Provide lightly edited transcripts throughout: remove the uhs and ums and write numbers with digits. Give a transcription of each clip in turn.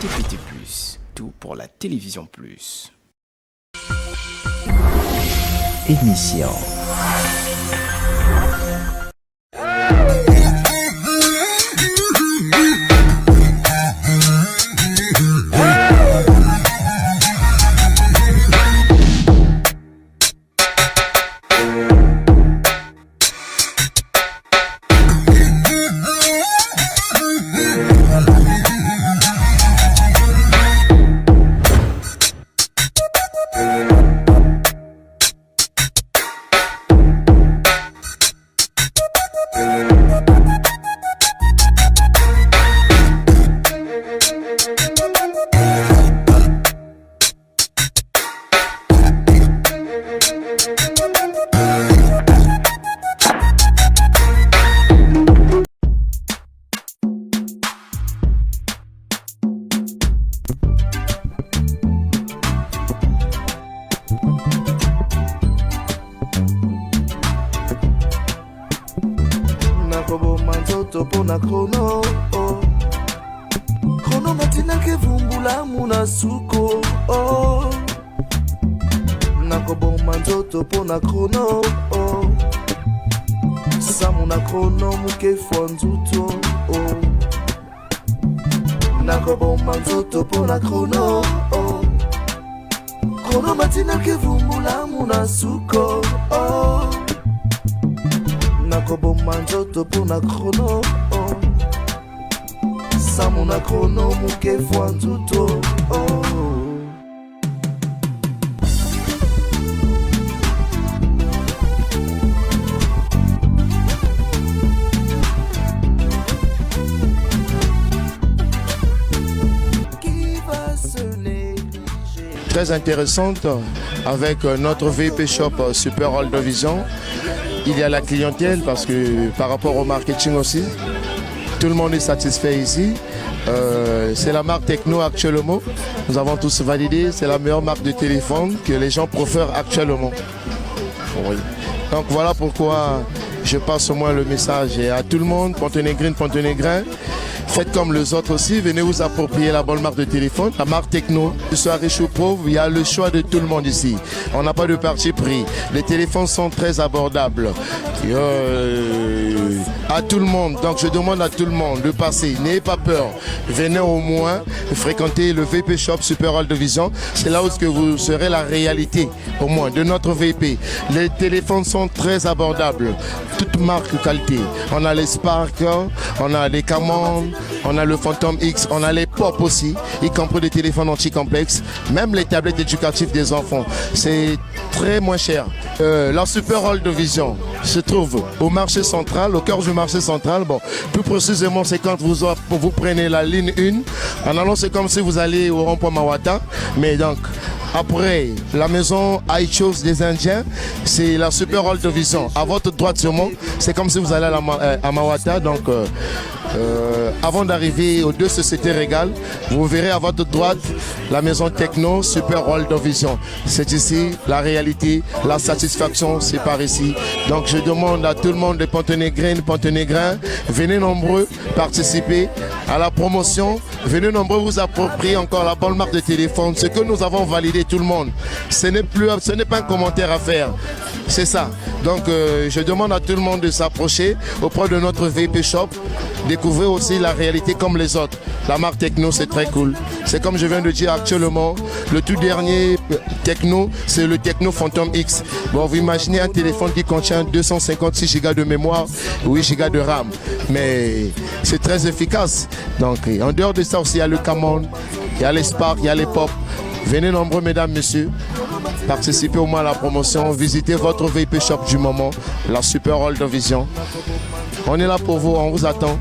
TPT+, tout pour la télévision plus. Émission. Pona chrono chrono matina ke vumbula muna suko nakobo manzoto pona chrono samuna chrono muke fonzuto nakobo manzoto pona chrono chrono matina ke vumbula muna suko nakobo manzoto pona chrono samuna chrono muke fonzuto Très intéressante avec notre VIP Shop Super Old Vision. Il y a la clientèle parce que par rapport au marketing aussi, tout le monde est satisfait ici. C'est la marque Tecno actuellement. Nous avons tous validé, c'est la meilleure marque de téléphone que les gens préfèrent actuellement. Oui. Donc voilà pourquoi je passe au moins le message et à tout le monde, Pontenegrin. Faites comme les autres aussi, venez vous approprier la bonne marque de téléphone, la marque Tecno. Ce soir riche pauvre, il y a le choix de tout le monde ici. On n'a pas de parti pris. Les téléphones sont très abordables. À tout le monde, donc je demande à tout le monde de passer, n'ayez pas peur. Venez au moins fréquenter le VP Shop Super Old Vision. C'est là où vous serez la réalité, au moins, de notre VP. Les téléphones sont très abordables. Toutes marques qualité. On a les Spark, on a les Camon, on a le Phantom X, on a les Pop aussi, y compris des téléphones anti-complexes, même les tablettes éducatives des enfants. C'est très moins cher. La Super Old Vision se trouve au marché central, au cœur du marché central. Bon, plus précisément, c'est quand vous prenez la ligne 1. En allant, c'est comme si vous allez au rond-point Mawata. Mais donc, après la maison iChos des Indiens, c'est la Super Old Vision. À votre droite sûrement, c'est comme si vous allez à Mawata. Donc, avant d'arriver aux deux sociétés régales, vous verrez à votre droite la maison Tecno Super Old Vision. C'est ici la réalité, la satisfaction, c'est par ici. Donc je demande à tout le monde de Pontenegrin, venez nombreux participer à la promotion, venez nombreux vous approprier encore la bonne marque de téléphone. Ce que nous avons validé tout le monde, ce n'est pas un commentaire à faire, c'est ça. Donc je demande à tout le monde de s'approcher auprès de notre VP Shop, découvrir aussi la réalité comme les autres. La marque Tecno, c'est très cool. C'est comme je viens de dire actuellement, le tout dernier Tecno, c'est le Tecno Phantom X. Bon, vous imaginez un téléphone qui contient 256 Go de mémoire, 8 Go de RAM. Mais c'est très efficace. Donc, en dehors de ça aussi, il y a le Camon, il y a les Spark, il y a les Pop. Venez nombreux, mesdames, messieurs. Participez au moins à la promotion. Visitez votre VIP Shop du moment, la Super Old Vision. On est là pour vous, on vous attend.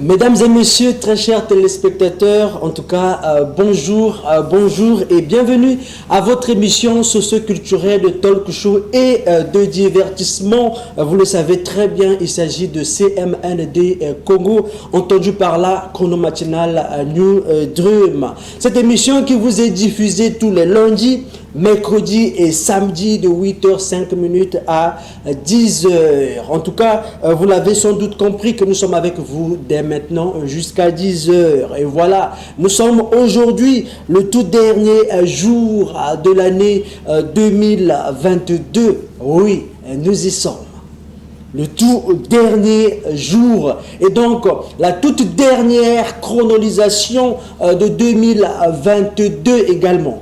Mesdames et messieurs, très chers téléspectateurs, en tout cas, bonjour et bienvenue à votre émission socio-culturelle de talk show et de divertissement. Vous le savez très bien, il s'agit de CMND Congo, entendu par la chronomatinale New Dream. Cette émission qui vous est diffusée tous les lundis, mercredi et samedi de 8h05 à 10h. En tout cas, vous l'avez sans doute compris que nous sommes avec vous dès maintenant jusqu'à 10h. Et voilà, nous sommes aujourd'hui le tout dernier jour de l'année 2022. Oui, nous y sommes. Le tout dernier jour et donc la toute dernière chronolisation de 2022 également.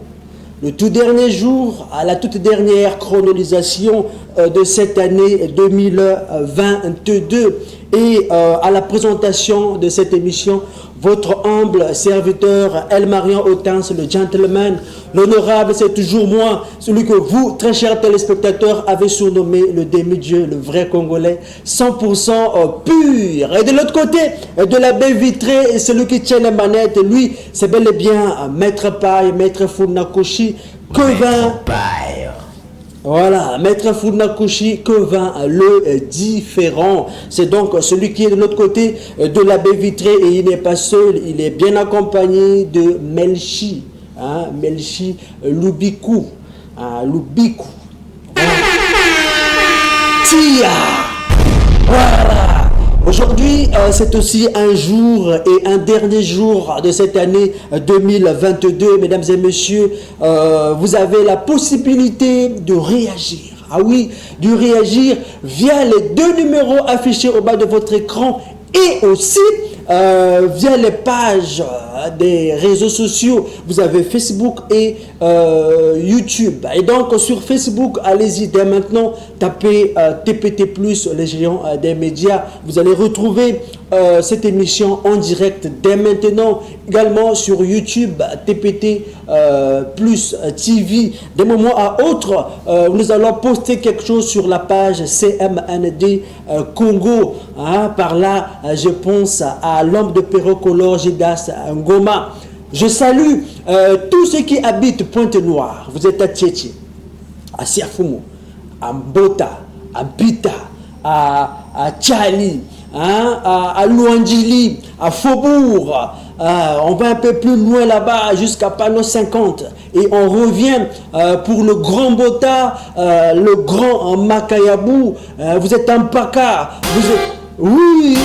Le tout dernier jour, à la toute dernière chronolisation de cette année 2022 et à la présentation de cette émission, votre humble serviteur Elmarian Otens, le gentleman, l'honorable, c'est toujours moi, celui que vous, très chers téléspectateurs, avez surnommé le demi-dieu, le vrai Congolais, 100% pur. Et de l'autre côté, de la baie vitrée, celui qui tient les manettes, lui, c'est bel et bien Maître Paille, Maître Funakoshi, Kevin. Voilà, Maître Funakoshi, Kevin, le différent. C'est donc celui qui est de l'autre côté de la baie vitrée et il n'est pas seul, il est bien accompagné de Melchi, hein, Melchi Lubikou, hein, Lubikou. Tia, voilà. Aujourd'hui, c'est aussi un jour et un dernier jour de cette année 2022. Mesdames et messieurs, vous avez la possibilité de réagir. Ah oui, de réagir via les deux numéros affichés au bas de votre écran et aussi via les pages des réseaux sociaux. Vous avez Facebook et YouTube. Et donc sur Facebook, allez-y dès maintenant, tapez TPT+, les géants des médias. Vous allez retrouver cette émission en direct dès maintenant. Également sur YouTube, TPT TV. D'un moment à autre, nous allons poster quelque chose sur la page CMND Congo. Hein, par là, je pense à l'homme de Perrocolor, Gidas Ngoma. Je salue tous ceux qui habitent Pointe-Noire. Vous êtes à Tchétché, à Siafumo, à Mbota, à Bita, à Tchali, hein, à Luandjili, à Faubourg. On va un peu plus loin là-bas jusqu'à Pano 50 et on revient pour le Grand Bota, le Grand Makayabou. Vous êtes en Paka, vous êtes... Oui.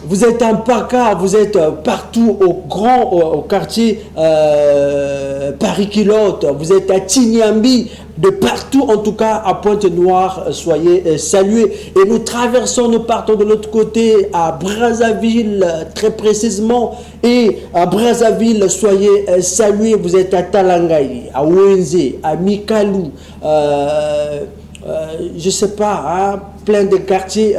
Vous êtes en Paka, vous êtes partout au quartier Paris-Kilote, vous êtes à Tignambi, de partout en tout cas à Pointe-Noire, soyez salués. Et nous traversons, nous partons de l'autre côté à Brazzaville, très précisément. Et à Brazzaville, soyez salués, vous êtes à Talangaï, à Wenze, à Mikalou, je sais pas, hein, plein de quartiers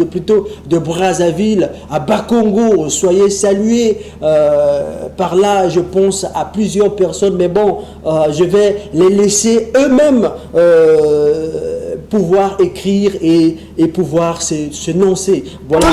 plutôt de Brazzaville, à Bakongo, soyez salués. Par là, je pense à plusieurs personnes, mais bon, je vais les laisser eux-mêmes pouvoir écrire et pouvoir s'énoncer. Voilà.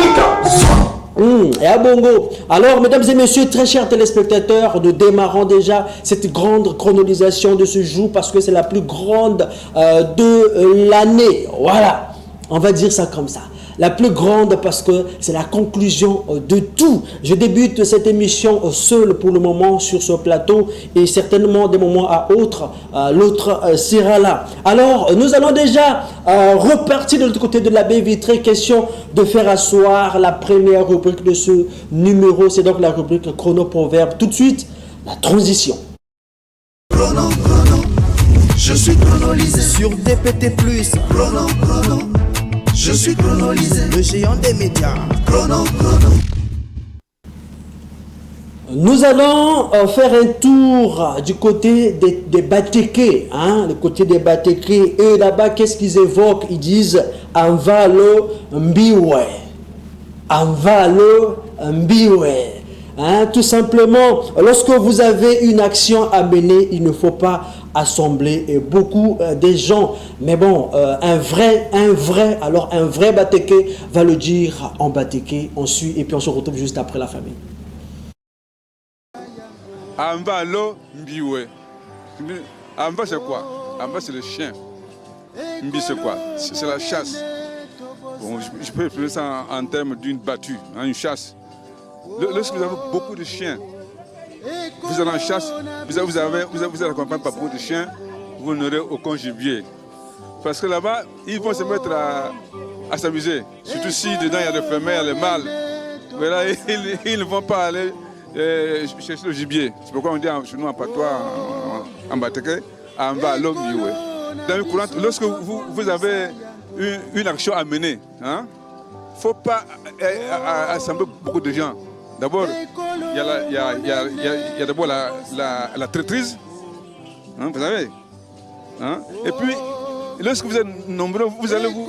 Et à Bongo. Alors, mesdames et messieurs, très chers téléspectateurs, nous démarrons déjà cette grande chronolisation de ce jour parce que c'est la plus grande de l'année. Voilà, on va dire ça comme ça. La plus grande parce que c'est la conclusion de tout. Je débute cette émission seul pour le moment sur ce plateau et certainement des moments à autre, l'autre sera là. Alors, nous allons déjà repartir de l'autre côté de la baie vitrée. Question de faire asseoir la première rubrique de ce numéro. C'est donc la rubrique chrono-proverbe. Tout de suite, la transition. Chrono, je suis chronolisé sur DPT+. Chrono, je suis chronolisé, le géant des médias. Chrono. Nous allons faire un tour du côté des Batéké, hein, le côté des Batéké. Et là-bas, qu'est-ce qu'ils évoquent? Ils disent « Anvalo Mbiwe ». Anvalo Mbiwe. Hein, tout simplement, lorsque vous avez une action à mener, il ne faut pas assembler beaucoup des gens. Mais bon, un vrai Batéké va le dire en Batéké. On suit et puis on se retrouve juste après la famille. Amba lo mbiwe. Amba c'est quoi? Amba c'est le chien. Mbi c'est quoi? C'est la chasse. Bon, je peux exprimer ça en termes d'une battue, hein, une chasse. Lorsque vous avez beaucoup de chiens, vous allez en chasse, vous allez accompagner par beaucoup de chiens, vous n'aurez aucun gibier. Parce que là-bas, ils vont se mettre à s'amuser. Surtout si dedans il y a des femelles, les mâles. Mais là, ils ne vont pas aller chercher le gibier. C'est pourquoi on dit chez nous en patois, en Batéké, en bas l'homme. Lorsque vous avez une action à mener, hein, il ne faut pas assembler beaucoup de gens. D'abord, il y a d'abord la traîtrise, hein, vous savez. Hein? Et puis, lorsque vous êtes nombreux, vous allez vous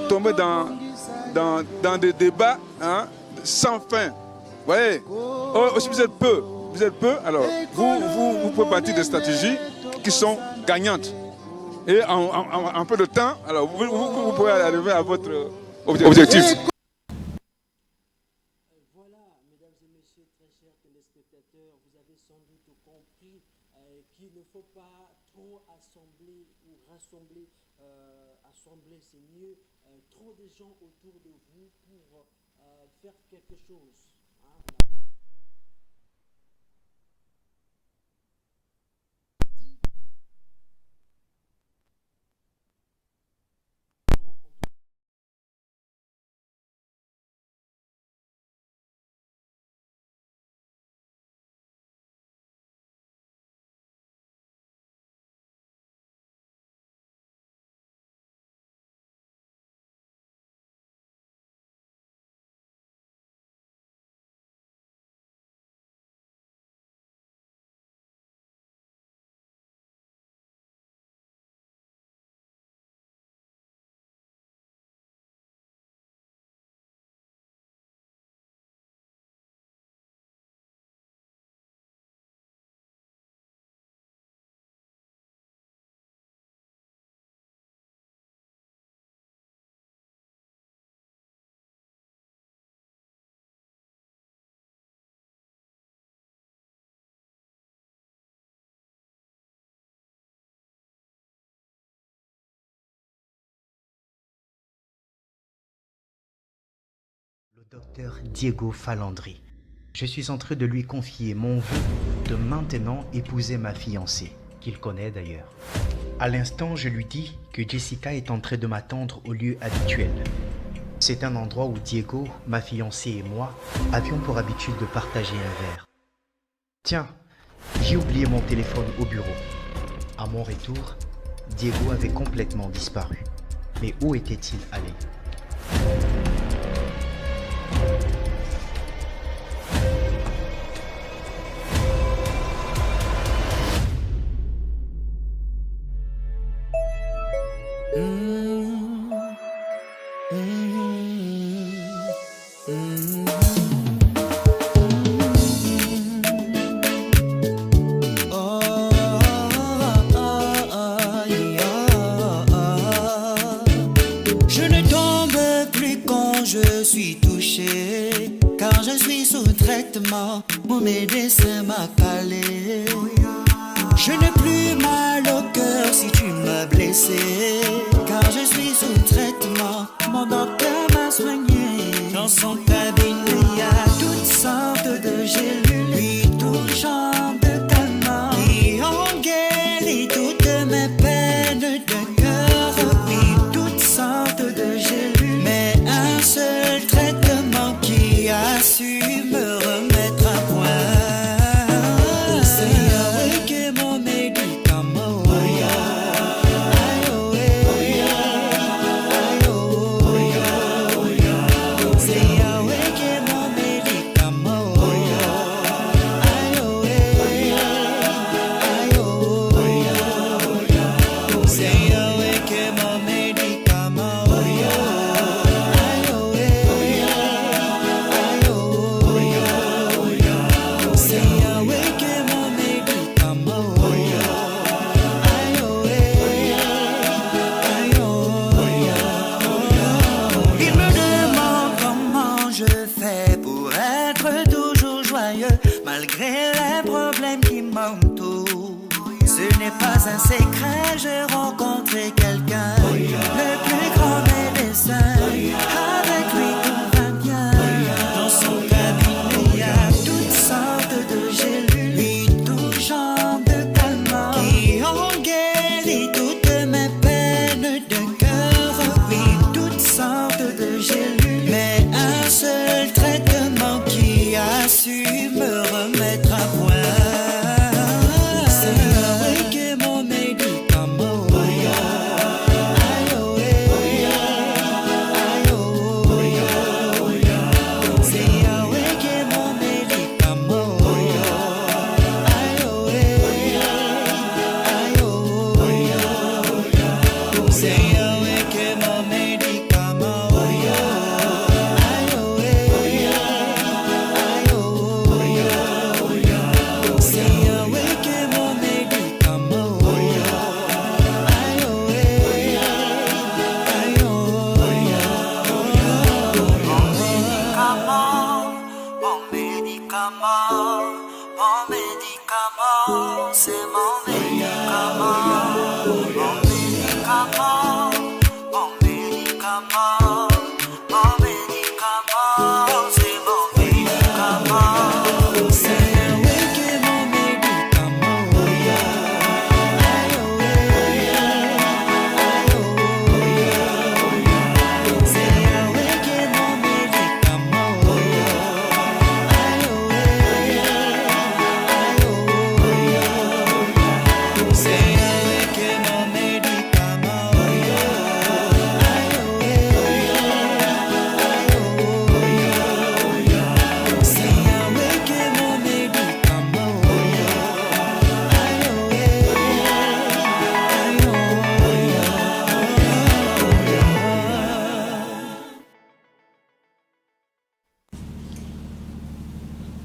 tomber dans des débats, hein, sans fin. Vous voyez, si vous êtes peu, alors vous pouvez partir des stratégies qui sont gagnantes. Et en peu de temps, alors vous pouvez arriver à votre objectif. Voilà, mesdames et messieurs, très chers téléspectateurs, vous avez sans doute compris qu'il ne faut pas trop assembler ou rassembler. Assembler, c'est mieux. Trop de gens autour de vous pour faire quelque chose. Hein. Le docteur Diego Falandri. Je suis en train de lui confier mon vœu de maintenant épouser ma fiancée, qu'il connaît d'ailleurs. À l'instant, je lui dis que Jessica est en train de m'attendre au lieu habituel. C'est un endroit où Diego, ma fiancée et moi avions pour habitude de partager un verre. Tiens, j'ai oublié mon téléphone au bureau. À mon retour, Diego avait complètement disparu. Mais où était-il allé ? Je ne tombe plus quand je suis touché, car je suis sous traitement, mon médecin m'a calé. Je n'ai plus mal au cœur si tu m'as blessé, car je suis sous traitement, mon docteur m'a soigné. Dans son cabinet, il y a toutes sortes de gélules, puis tout genre de calmants qui ont guéri toutes mes peines de cœur, puis toutes sortes de gélules, mais un seul traitement qui a su me remettre à point. C'est Yahweh qui est mon médicament. C'est Yahweh qui est mon médicament. Ce n'est pas un secret, j'ai rencontré quelqu'un, le plus grand médecin. Avec lui tout va bien. Dans son cabinet il y a toutes sortes de gélules, oui, tout genre de calmants qui ont guéri toutes mes peines de cœur. Oui, toutes sortes de gélules, mais un seul traitement qui a su me remettre à voir. C'est mon médicament, mon médicament, mon médicament, mon médicament, c'est mon médicament, c'est mon médicament.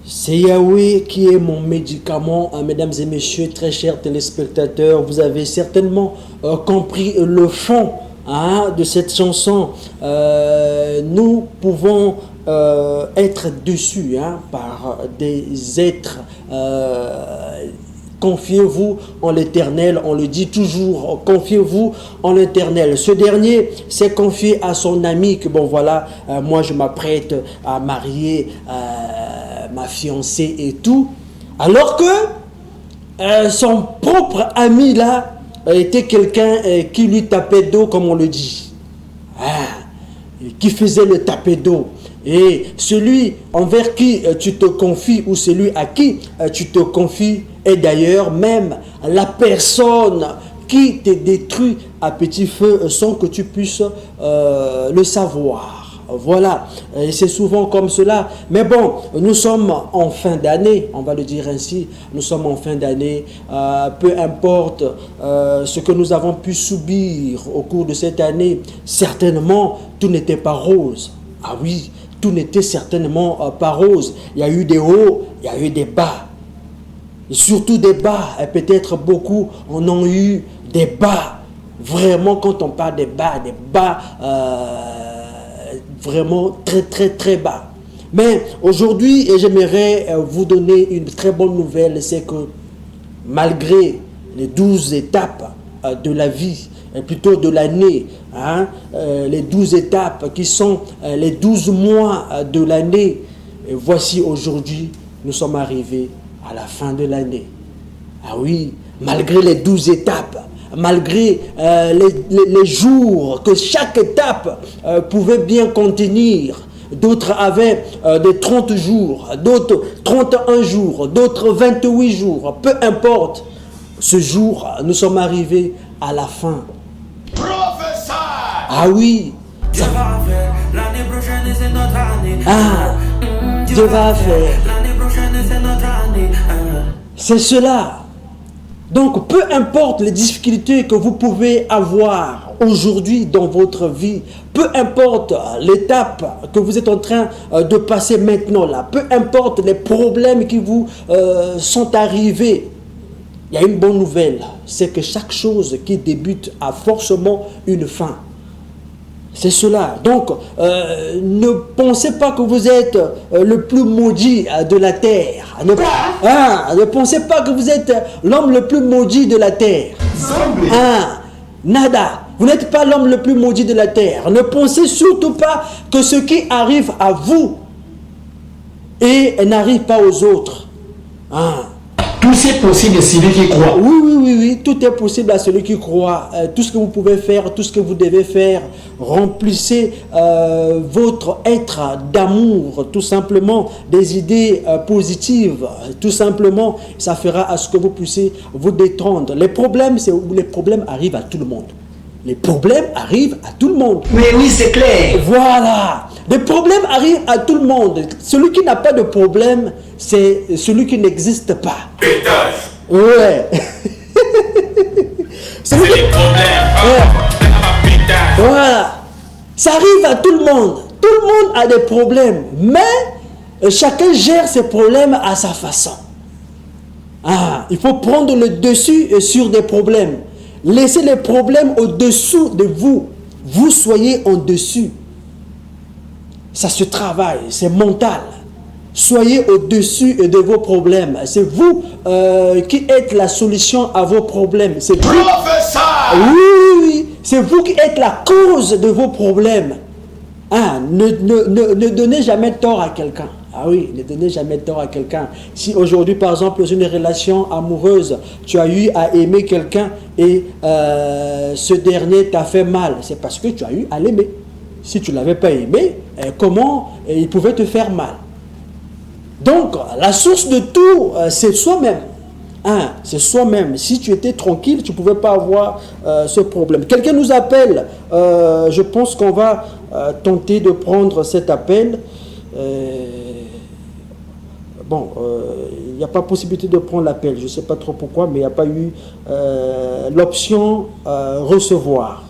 C'est Yahweh qui est mon médicament, mesdames et messieurs, très chers téléspectateurs. Vous avez certainement compris le fond de cette chanson. Nous pouvons être déçus par des êtres. Confiez-vous en l'Éternel, on le dit toujours, confiez-vous en l'Éternel. Ce dernier s'est confié à son ami que bon voilà, moi je m'apprête à marier ma fiancée et tout, alors que son propre ami là était quelqu'un qui lui tapait d'eau comme on le dit, qui faisait le tapé d'eau. Et celui envers qui tu te confies ou celui à qui tu te confies est d'ailleurs même la personne qui te détruit à petit feu sans que tu puisses le savoir. Voilà, c'est souvent comme cela. Mais bon, nous sommes en fin d'année, on va le dire ainsi. Nous sommes en fin d'année. Peu importe ce que nous avons pu subir au cours de cette année, certainement, tout n'était pas rose. Ah oui, tout n'était certainement pas rose. Il y a eu des hauts, il y a eu des bas. Et surtout des bas. Et peut-être beaucoup en ont eu des bas. Vraiment, quand on parle des bas vraiment très bas. Mais aujourd'hui, j'aimerais vous donner une très bonne nouvelle, c'est que malgré les 12 étapes de la vie, plutôt de l'année, les 12 étapes qui sont les 12 mois de l'année, voici aujourd'hui, nous sommes arrivés à la fin de l'année. Ah oui, malgré les 12 étapes, malgré les jours que chaque étape pouvait bien contenir. D'autres avaient des 30 jours, d'autres 31 jours, d'autres 28 jours. Peu importe, ce jour, nous sommes arrivés à la fin. Professeur! Ah oui! Dieu va faire, l'année prochaine c'est notre année. Ah! Dieu va faire. L'année prochaine c'est notre année. C'est cela. Donc, peu importe les difficultés que vous pouvez avoir aujourd'hui dans votre vie, peu importe l'étape que vous êtes en train de passer maintenant là, peu importe les problèmes qui vous sont arrivés, il y a une bonne nouvelle, c'est que chaque chose qui débute a forcément une fin. C'est cela. Donc, ne pensez pas que vous êtes le plus maudit de la terre. Ne pensez pas que vous êtes l'homme le plus maudit de la terre. Nada. Vous n'êtes pas l'homme le plus maudit de la terre. Ne pensez surtout pas que ce qui arrive à vous et n'arrive pas aux autres. Tout est possible à celui qui croit. Oui, tout est possible à celui qui croit. Tout ce que vous pouvez faire, tout ce que vous devez faire, remplissez votre être d'amour, tout simplement, des idées positives, tout simplement, ça fera à ce que vous puissiez vous détendre. Les problèmes arrivent à tout le monde. Les problèmes arrivent à tout le monde. Mais oui, c'est clair. Voilà. Les problèmes arrivent à tout le monde. Celui qui n'a pas de problème, c'est celui qui n'existe pas. Pétage. Ouais. C'est les problèmes. Voilà. Ça arrive à tout le monde. Tout le monde a des problèmes. Mais chacun gère ses problèmes à sa façon. Il faut prendre le dessus sur des problèmes. Laissez les problèmes au-dessous de vous. Vous soyez en dessus. Ça se travaille, c'est mental. Soyez au-dessus de vos problèmes. C'est vous qui êtes la solution à vos problèmes. C'est vous. Oui. C'est vous qui êtes la cause de vos problèmes. Ne donnez jamais tort à quelqu'un. Ne donnez jamais tort à quelqu'un. Si aujourd'hui, par exemple, dans une relation amoureuse, tu as eu à aimer quelqu'un et ce dernier t'a fait mal, c'est parce que tu as eu à l'aimer. Si tu ne l'avais pas aimé, comment il pouvait te faire mal? Donc, la source de tout, c'est soi-même. C'est soi-même. Si tu étais tranquille, tu ne pouvais pas avoir ce problème. Quelqu'un nous appelle. Je pense qu'on va tenter de prendre cet appel. Il n'y a pas possibilité de prendre l'appel. Je ne sais pas trop pourquoi, mais il n'y a pas eu l'option recevoir.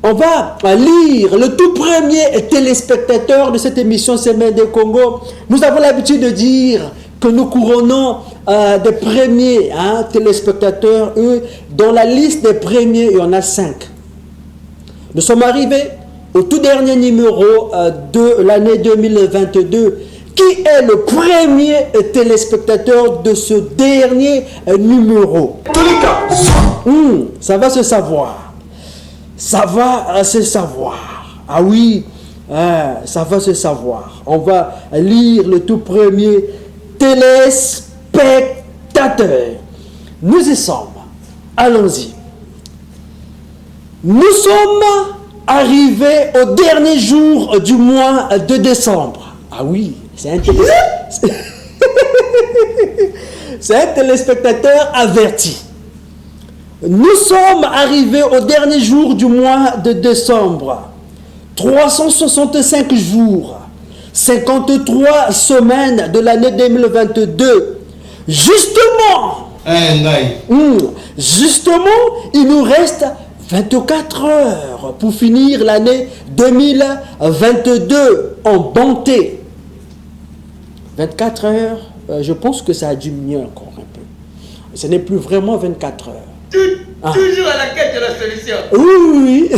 On va lire le tout premier téléspectateur de cette émission Semaine des Congo. Nous avons l'habitude de dire que nous couronnons des premiers téléspectateurs. Eux, dans la liste des premiers, il y en a 5. Nous sommes arrivés au tout dernier numéro de l'année 2022. Qui est le premier téléspectateur de ce dernier numéro? Ça va se savoir. Ça va se savoir. Ça va se savoir. On va lire le tout premier téléspectateur. Nous y sommes. Allons-y. Nous sommes arrivés au dernier jour du mois de décembre. C'est un téléspectateur averti. Nous sommes arrivés au dernier jour du mois de décembre. 365 jours, 53 semaines de l'année 2022. Justement, il nous reste 24 heures pour finir l'année 2022 en bonté. 24 heures, je pense que ça a diminué encore un peu. Ce n'est plus vraiment 24 heures. Toujours à la quête de la solution. Oui.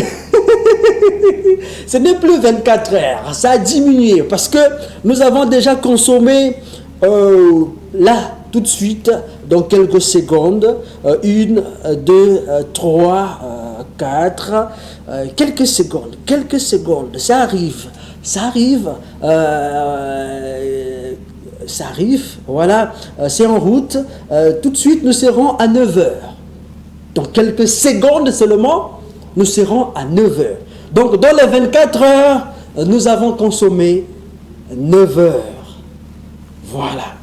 Ce n'est plus 24 heures. Ça a diminué parce que nous avons déjà consommé là, tout de suite, dans quelques secondes, 1, 2, 3, 4, quelques secondes. Ça arrive. Voilà, c'est en route. Tout de suite, nous serons à 9 heures. Dans quelques secondes seulement, nous serons à 9 heures. Donc, dans les 24 heures, nous avons consommé 9 heures. Voilà.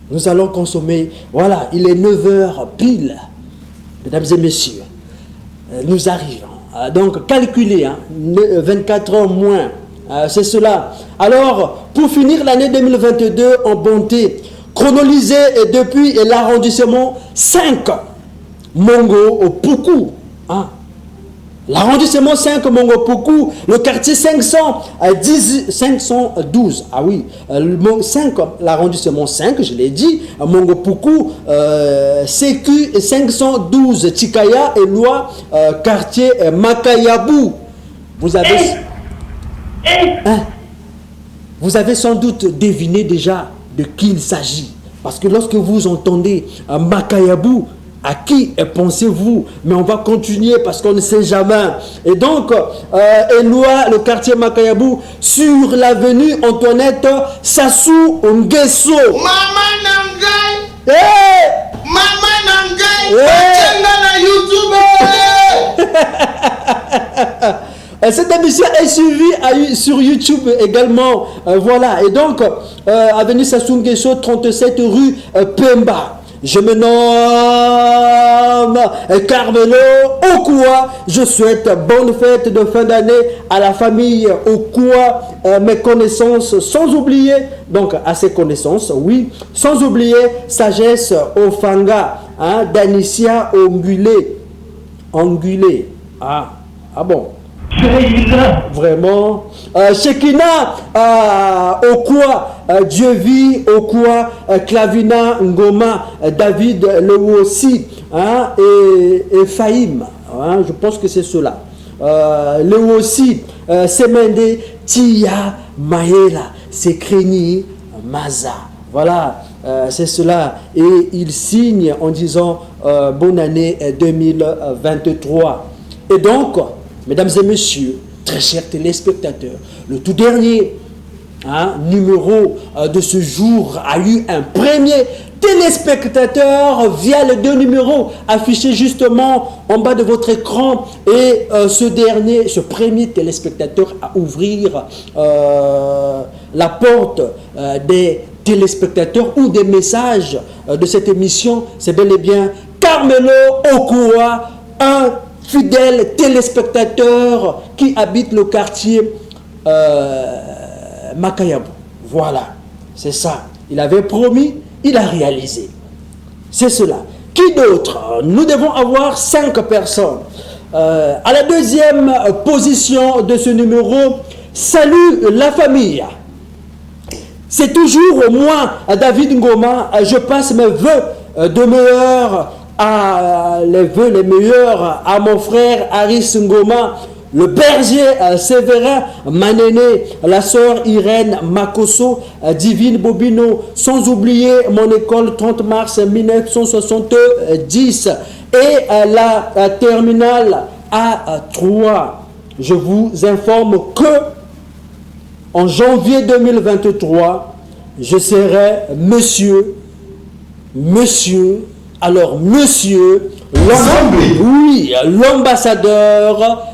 Nous allons consommer, voilà, il est 9 heures pile. Mesdames et messieurs, nous arrivons. Donc, calculez, 24 heures moins. C'est cela. Alors, pour finir l'année 2022 en bonté, chronolisé depuis l'arrondissement 5, Mongo Poukou. L'arrondissement 5 Mongo Poukou, le quartier 512. L'arrondissement 5, je l'ai dit, Mongo Poukou, CQ 512, Tikaya et Loi, quartier Makayabou. Vous avez... Hein? Vous avez sans doute deviné déjà de qui il s'agit. Parce que lorsque vous entendez Makayabou, à qui pensez-vous? Mais on va continuer parce qu'on ne sait jamais. Et donc, Eloi, le quartier Makayabou, sur l'avenue Antoinette Sassou Nguesso. Maman Nangai! Hey! Maman Nangai! Hey! Na YouTube! Cette émission est suivie sur YouTube également. Voilà. Et donc, avenue Sassou Nguesso, 37 rue Pemba. Je me nomme Carmelo Okua. Je souhaite bonne fête de fin d'année à la famille Okua, mes connaissances, sans oublier, donc à ses connaissances, oui, sans oublier Sagesse Ofanga, hein, Danicia Angulé. Ah bon. Vraiment. Shekina Okwa, Dieu vit Okwa, Clavina Ngoma, David Lewossi, hein, et Fahim. Hein, je pense que c'est cela. Lewossi, Semende, Tia Maela, Sekrini Maza. Voilà, c'est cela. Et il signe en disant bonne année 2023. Et donc, mesdames et messieurs, très chers téléspectateurs, le tout dernier numéro de ce jour a eu un premier téléspectateur via les 2 numéros affichés justement en bas de votre écran. Et ce premier téléspectateur à ouvrir la porte des téléspectateurs ou des messages de cette émission, c'est bel et bien Carmelo Okua, un fidèle téléspectateur qui habite le quartier Makayabou. Voilà, c'est ça. Il avait promis, il a réalisé. C'est cela. Qui d'autre? Nous devons avoir 5 personnes. À la 2e position de ce numéro, salut la famille. C'est toujours moi, David Ngoma. Je passe mes vœux de meilleurs les vœux les meilleurs à mon frère Aris Ngoma, le berger Séverin Manéné, la sœur Irène Makoso, Divine Bobino, sans oublier mon école 30 mars 1970 et la terminale A3. Je vous informe que en janvier 2023, je serai monsieur, l'ambassadeur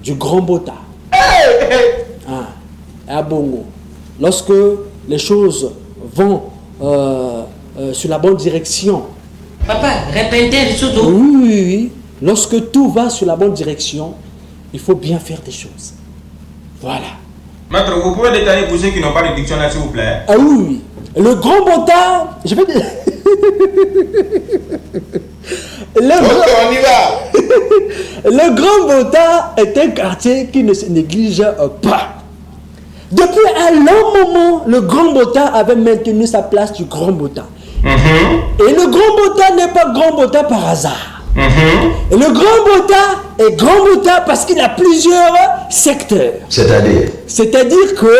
du Grand Bota. À Bongo. Lorsque les choses vont sur la bonne direction. Papa, répétez surtout. Oui. Lorsque tout va sur la bonne direction, il faut bien faire des choses. Voilà. Maître, vous pouvez détailler pour ceux qui n'ont pas de dictionnaire, s'il vous plaît. Ah oui. Le Grand Bota, je vais dire. On y va. Le Grand Bota est un quartier qui ne se néglige pas. Depuis un long moment, le Grand Bota avait maintenu sa place du Grand Bota. Et le Grand Bota n'est pas Grand Bota par hasard. Et le Grand Bota est Grand Bota parce qu'il a plusieurs secteurs. C'est-à-dire que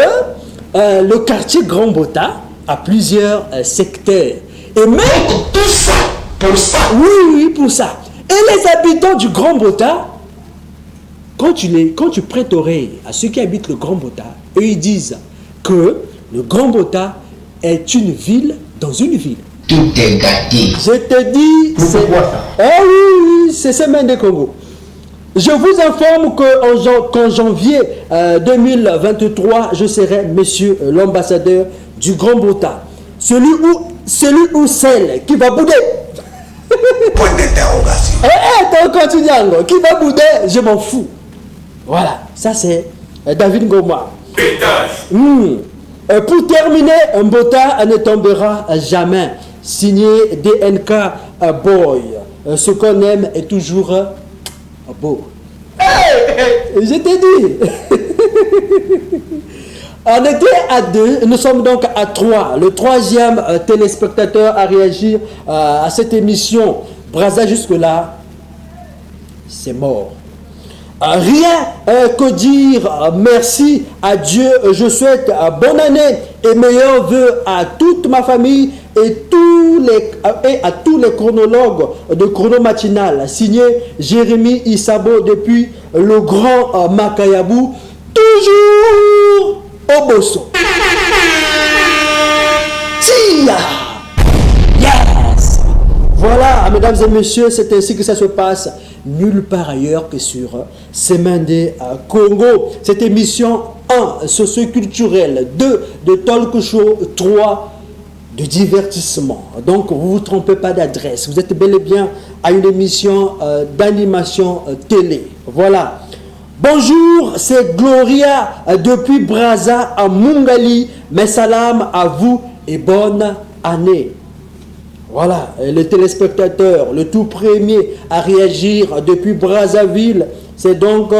le quartier Grand Bota a plusieurs secteurs. Et même tout ça, pour ça. Oui, pour ça. Et les habitants du Grand Bota, quand tu prêtes oreille à ceux qui habitent le Grand Bota, eux ils disent que le Grand Bota est une ville dans une ville. Tout est gâté. Je te dis, c'est ça. Ah oui, c'est Semaine de Congo. Je vous informe qu'en janvier 2023, je serai monsieur l'ambassadeur du Grand Bota. Celui ou celle qui va bouder. Point d'interrogation. Qui va bouder, je m'en fous. Voilà, ça c'est David Ngoma. Pour terminer, un Bota ne tombera jamais. Signé DNK Boy. Ce qu'on aime est toujours beau. Je t'ai dit. On était à 2, nous sommes donc à 3. Le 3e téléspectateur à réagir à cette émission. Braza jusque-là, c'est mort. Rien que dire merci à Dieu. Je souhaite bonne année et meilleurs vœux à toute ma famille et à tous les chronologues de Chrono Matinal. Signé Jérémy Issabo depuis le Grand Makayabou, toujours au Bosso. Tia! Yes! Voilà, mesdames et messieurs, c'est ainsi que ça se passe nulle part ailleurs que sur Semende Congo. Cette émission 1, socio-culturelle, 2, de talk show, 3, de divertissement. Donc, vous ne vous trompez pas d'adresse. Vous êtes bel et bien à une émission d'animation télé. Voilà. Bonjour, c'est Gloria depuis Brazza à Mungali. Mes salam à vous et bonne année. Voilà, les téléspectateurs, le tout premier à réagir depuis Brazzaville, c'est donc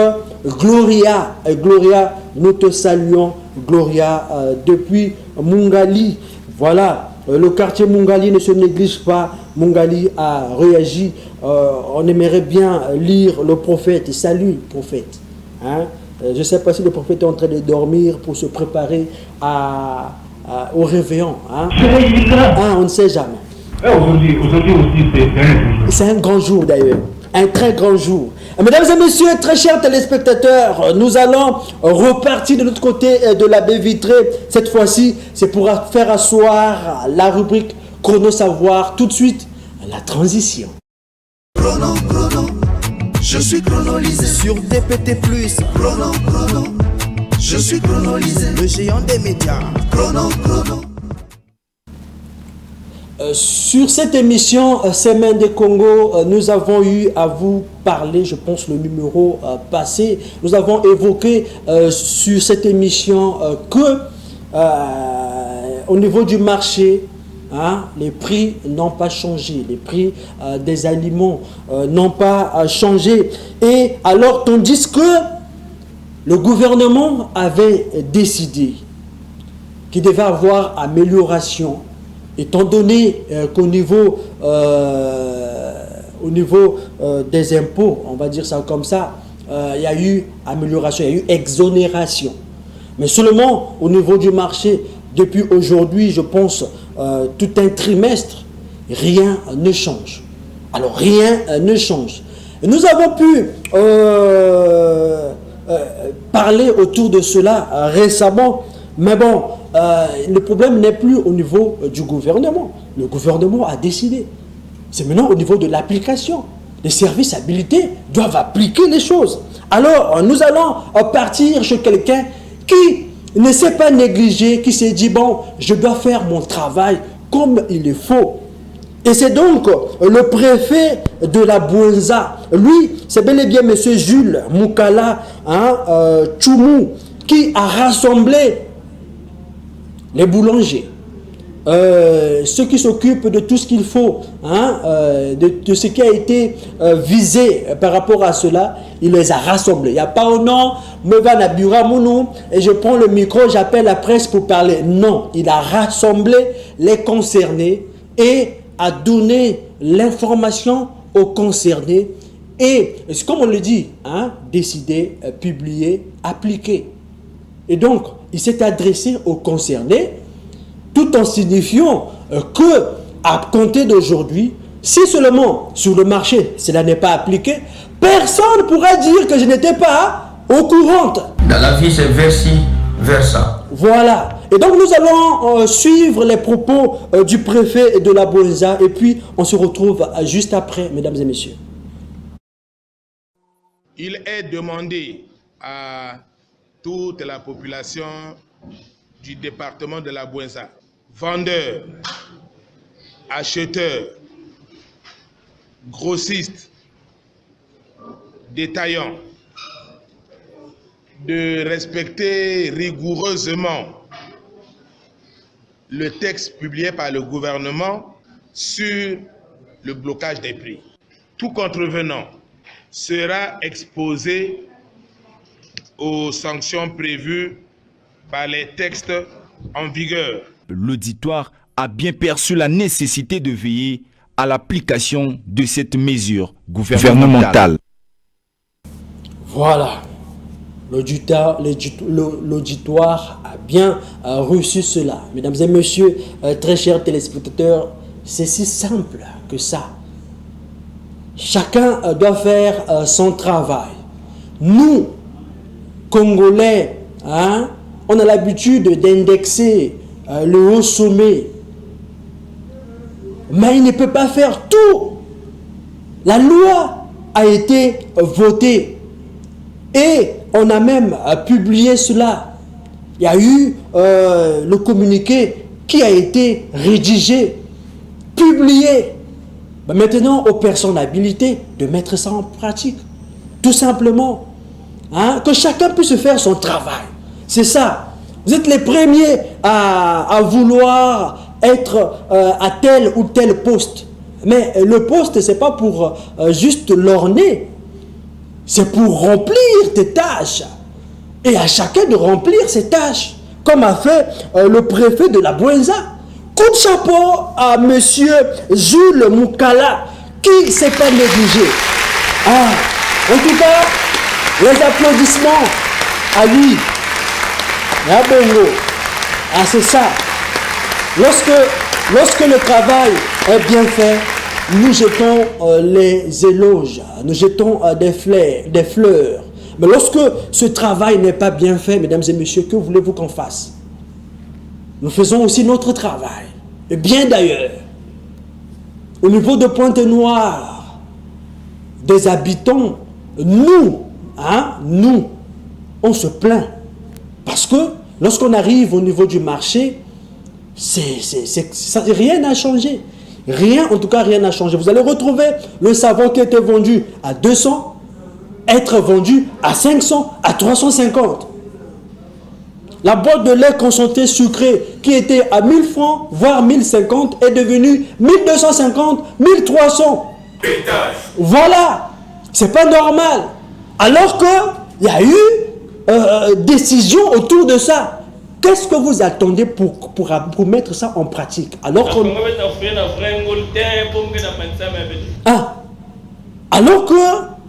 Gloria. Gloria, nous te saluons, Gloria, depuis Mungali. Voilà, le quartier Mungali ne se néglige pas. Mungali a réagi. On aimerait bien lire le prophète. Salut, prophète. Hein? Je ne sais pas si le prophète est en train de dormir pour se préparer au réveillon. Hein? On ne sait jamais. Aujourd'hui aussi, c'est un grand jour d'ailleurs. Un très grand jour. Mesdames et messieurs, très chers téléspectateurs, nous allons repartir de l'autre côté de la baie vitrée. Cette fois-ci, c'est pour faire asseoir la rubrique Chrono Savoir. Tout de suite, la transition. Chrono, je suis chronolisé. Sur DPT+, chrono, je suis chronolisé. Le géant des médias. Chrono. Sur cette émission Semaine des Congo, nous avons eu à vous parler, je pense le numéro passé, nous avons évoqué sur cette émission que au niveau du marché, les prix n'ont pas changé, les prix des aliments n'ont pas changé. Et alors, tandis que le gouvernement avait décidé qu'il devait avoir amélioration, étant donné qu'au niveau, des impôts, on va dire ça comme ça, il y a eu amélioration, il y a eu exonération. Mais seulement au niveau du marché, depuis aujourd'hui, je pense, tout un trimestre, rien ne change. Alors rien ne change. Et nous avons pu parler autour de cela récemment, mais bon, le problème n'est plus au niveau du gouvernement. Le gouvernement a décidé. C'est maintenant au niveau de l'application. Les services habilités doivent appliquer les choses. Alors, nous allons partir chez quelqu'un qui ne s'est pas négligé, qui s'est dit, bon, je dois faire mon travail comme il le faut. Et c'est donc le préfet de la Bouenza, lui, c'est bel et bien M. Jules Moukala Tchoumou, qui a rassemblé les boulangers, ceux qui s'occupent de tout ce qu'il faut, de ce qui a été visé par rapport à cela, il les a rassemblés. Il n'y a pas au nom, me va Nabura Mounou, et je prends le micro, j'appelle la presse pour parler. Non, il a rassemblé les concernés et a donné l'information aux concernés. Et, comme on le dit, décider, publier, appliquer. Et donc, il s'est adressé aux concernés tout en signifiant que, à compter d'aujourd'hui, si seulement sur le marché cela n'est pas appliqué, personne ne pourra dire que je n'étais pas au courant. Dans la vie, c'est versi, versa. Voilà. Et donc, nous allons suivre les propos du préfet de la Bouenza et puis on se retrouve juste après, mesdames et messieurs. Il est demandé à toute la population du département de la Bouenza, vendeurs, acheteurs, grossistes, détaillants, de respecter rigoureusement le texte publié par le gouvernement sur le blocage des prix. Tout contrevenant sera exposé aux sanctions prévues par les textes en vigueur. L'auditoire a bien perçu la nécessité de veiller à l'application de cette mesure gouvernementale. Voilà. L'auditoire a bien reçu cela. Mesdames et messieurs, très chers téléspectateurs, c'est si simple que ça. Chacun doit faire son travail. Nous, Congolais, hein, on a l'habitude d'indexer le haut sommet. Mais il ne peut pas faire tout. La loi a été votée. Et on a même publié cela. Il y a eu le communiqué qui a été rédigé, publié. Ben maintenant, aux personnes habilitées de mettre ça en pratique. Tout simplement. Hein, que chacun puisse faire son travail. C'est ça. Vous êtes les premiers à vouloir être à tel ou tel poste. Mais le poste, ce n'est pas pour juste l'orner. C'est pour remplir tes tâches. Et à chacun de remplir ses tâches. Comme a fait le préfet de la Bouenza. Coup de chapeau à monsieur Jules Moukala qui ne s'est pas négligé. Ah, en tout cas, les applaudissements à lui. Et à Bongo. Ah, c'est ça. Lorsque le travail est bien fait, nous jetons les éloges, nous jetons des fleurs. Mais lorsque ce travail n'est pas bien fait, mesdames et messieurs, que voulez-vous qu'on fasse? Nous faisons aussi notre travail. Et bien d'ailleurs, au niveau de Pointe-Noire, des habitants, nous, on se plaint. Parce que lorsqu'on arrive au niveau du marché, rien n'a changé. Rien, en tout cas, rien n'a changé. Vous allez retrouver le savon qui était vendu à 200, être vendu à 500, à 350. La boîte de lait concentré sucré qui était à 1000 francs, voire 1050, est devenue 1250, 1300. Voilà. C'est pas normal. Alors qu'il y a eu décision autour de ça. Qu'est-ce que vous attendez pour mettre ça en pratique? Alors que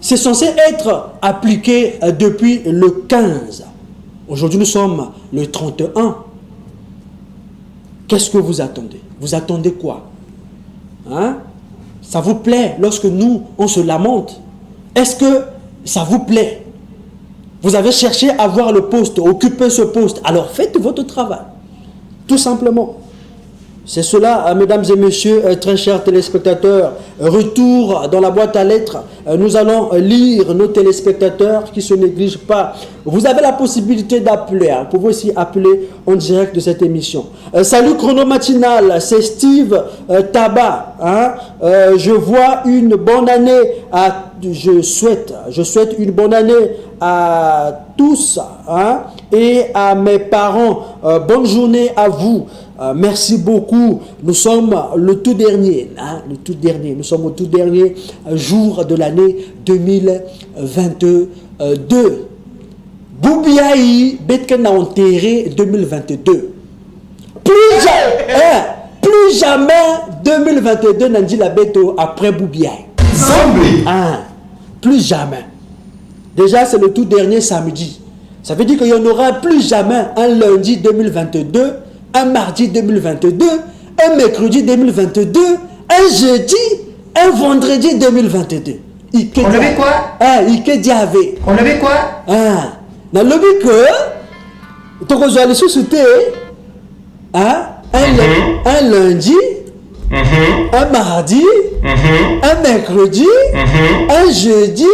c'est censé être appliqué depuis le 15. Aujourd'hui, nous sommes le 31. Qu'est-ce que vous attendez? Vous attendez quoi? Hein? Ça vous plaît lorsque nous, on se lamente? Est-ce que ça vous plaît? Vous avez cherché à avoir le poste, occuper ce poste. Alors faites votre travail. Tout simplement. C'est cela, mesdames et messieurs, très chers téléspectateurs. Retour dans la boîte à lettres. Nous allons lire nos téléspectateurs qui ne se négligent pas. Vous avez la possibilité d'appeler. Vous pouvez aussi appeler en direct de cette émission. Salut Chrono Matinal, c'est Steve Tabac. Hein? Je vois une bonne année à... Je souhaite une bonne année à tous, hein, et à mes parents. Bonne journée à vous. Merci beaucoup. Nous sommes le tout dernier, hein, nous sommes au tout dernier jour de l'année 2022. Boubiaï, Betkena enterré 2022. Plus jamais 2022 Nandi la Beto après Boubiaï. Ah, plus jamais. Déjà, c'est le tout dernier samedi. Ça veut dire qu'il n'y en aura plus jamais un lundi 2022, un mardi 2022, un mercredi 2022, un jeudi, un vendredi 2022. On avait quoi? On avait quoi? Dans le but que tu reçois les sociétés, un lundi, un mardi, un mercredi, un jeudi,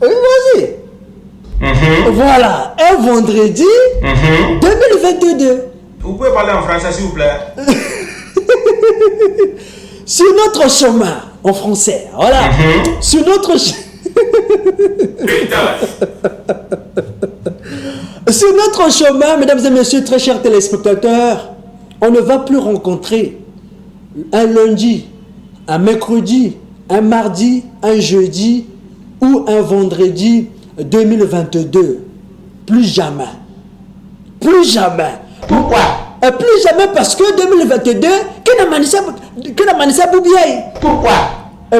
vas-y. Voilà, un vendredi 2022. Vous pouvez parler en français s'il vous plaît? Sur notre chemin, en français, voilà. Sur notre sur notre chemin, mesdames et messieurs, très chers téléspectateurs, on ne va plus rencontrer un lundi, un mercredi, un mardi, un jeudi ou un vendredi 2022. Plus jamais. Plus jamais. Pourquoi? Plus jamais parce que 2022, pourquoi?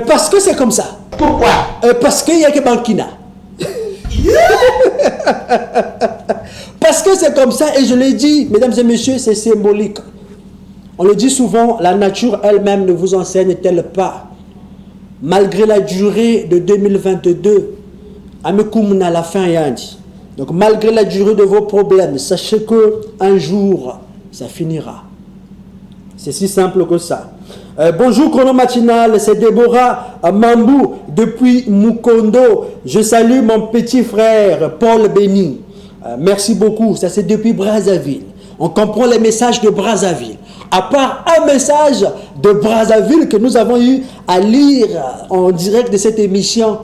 Parce que c'est comme ça. Pourquoi? Parce qu'il y a que Bankina. Parce que c'est comme ça, et je l'ai dit, mesdames et messieurs, c'est symbolique. On le dit souvent, la nature elle-même ne vous enseigne-t-elle pas? Malgré la durée de 2022, à la fin, Yandi. Donc malgré la durée de vos problèmes, sachez qu'un jour, ça finira. C'est si simple que ça. Bonjour Chrono Matinal, c'est Déborah Mambou depuis Mukondo. Je salue mon petit frère Paul Béni. Merci beaucoup, ça c'est depuis Brazzaville. On comprend les messages de Brazzaville. À part un message de Brazzaville que nous avons eu à lire en direct de cette émission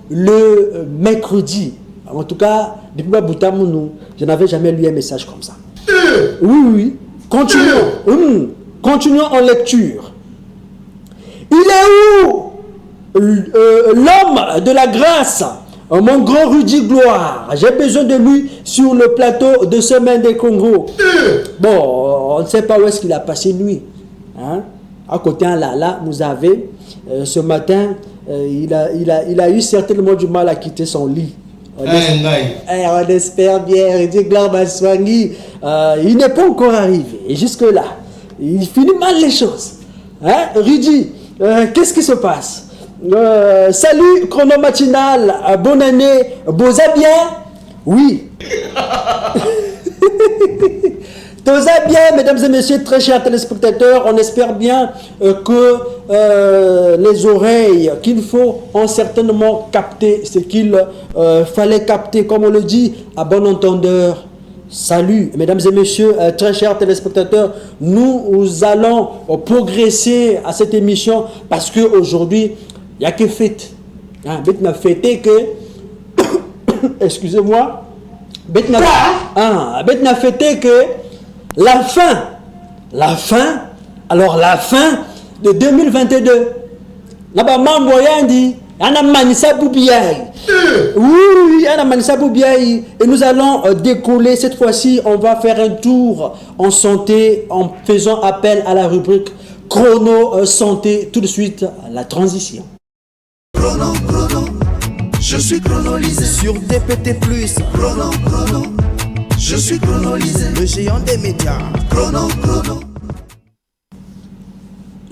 le mercredi. En tout cas, depuis Baboutamonou, je n'avais jamais lu un message comme ça. Oui. Continuons. Continuons en lecture. Il est où l'homme de la grâce, mon grand Rudy Gloire? J'ai besoin de lui sur le plateau de Semaine des Congo. Bon, on ne sait pas où est-ce qu'il a passé nuit. Hein? À côté, là, vous avez, ce matin, il a eu certainement du mal à quitter son lit. On espère bien, Rudy Gloire Baswangi. Il n'est pas encore arrivé. Et jusque-là, il finit mal les choses. Hein? Rudy, qu'est-ce qui se passe? Salut Chrono Matinal, bonne année, Boza bien? Oui. Toza bien, mesdames et messieurs, très chers téléspectateurs, on espère bien que les oreilles qu'il faut ont certainement capté ce qu'il fallait capter, comme on le dit, à bon entendeur. Salut, mesdames et messieurs, très chers téléspectateurs, nous allons progresser à cette émission parce qu'aujourd'hui, il n'y a que fête. Bête n'a fêté que... Excusez-moi. Bête n'a fêté que la fin de 2022. Là-bas, Mamboyandi, Anna Manissa Boubiaï. Oui, Anna Manissa Boubiaï. Et nous allons décoller. Cette fois-ci, on va faire un tour en santé en faisant appel à la rubrique Chrono Santé. Tout de suite, la transition. Chrono, je suis chronolisé sur DPT+. Chrono, je suis chronolisé, le géant des médias. Chrono.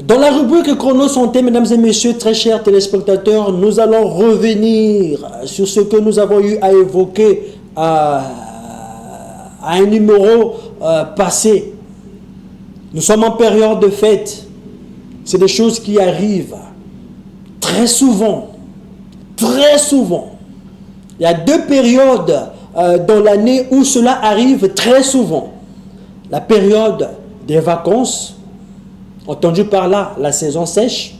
Dans la rubrique Chrono Santé, mesdames et messieurs, très chers téléspectateurs, nous allons revenir sur ce que nous avons eu à évoquer à un numéro passé. Nous sommes en période de fête. C'est des choses qui arrivent très souvent. Très souvent. Il y a deux périodes dans l'année où cela arrive très souvent. La période des vacances, entendu par là, la saison sèche,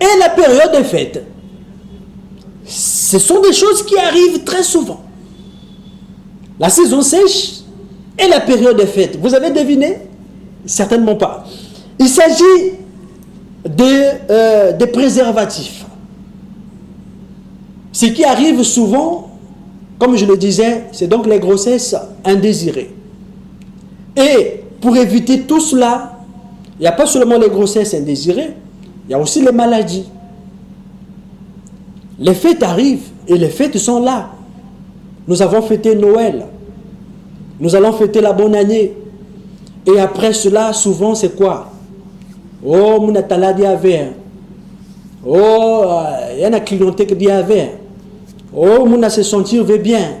et la période des fêtes. Ce sont des choses qui arrivent très souvent. La saison sèche et la période des fêtes. Vous avez deviné? Certainement pas. Il s'agit des préservatifs. Ce qui arrive souvent, comme je le disais, c'est donc les grossesses indésirées. Et pour éviter tout cela, il n'y a pas seulement les grossesses indésirées, il y a aussi les maladies. Les fêtes arrivent et les fêtes sont là. Nous avons fêté Noël. Nous allons fêter la bonne année. Et après cela, souvent, c'est quoi? Oh, mon atala dit avait. Oh, il y en a clienté qui dit avait. Oh, mon a se sentir bien.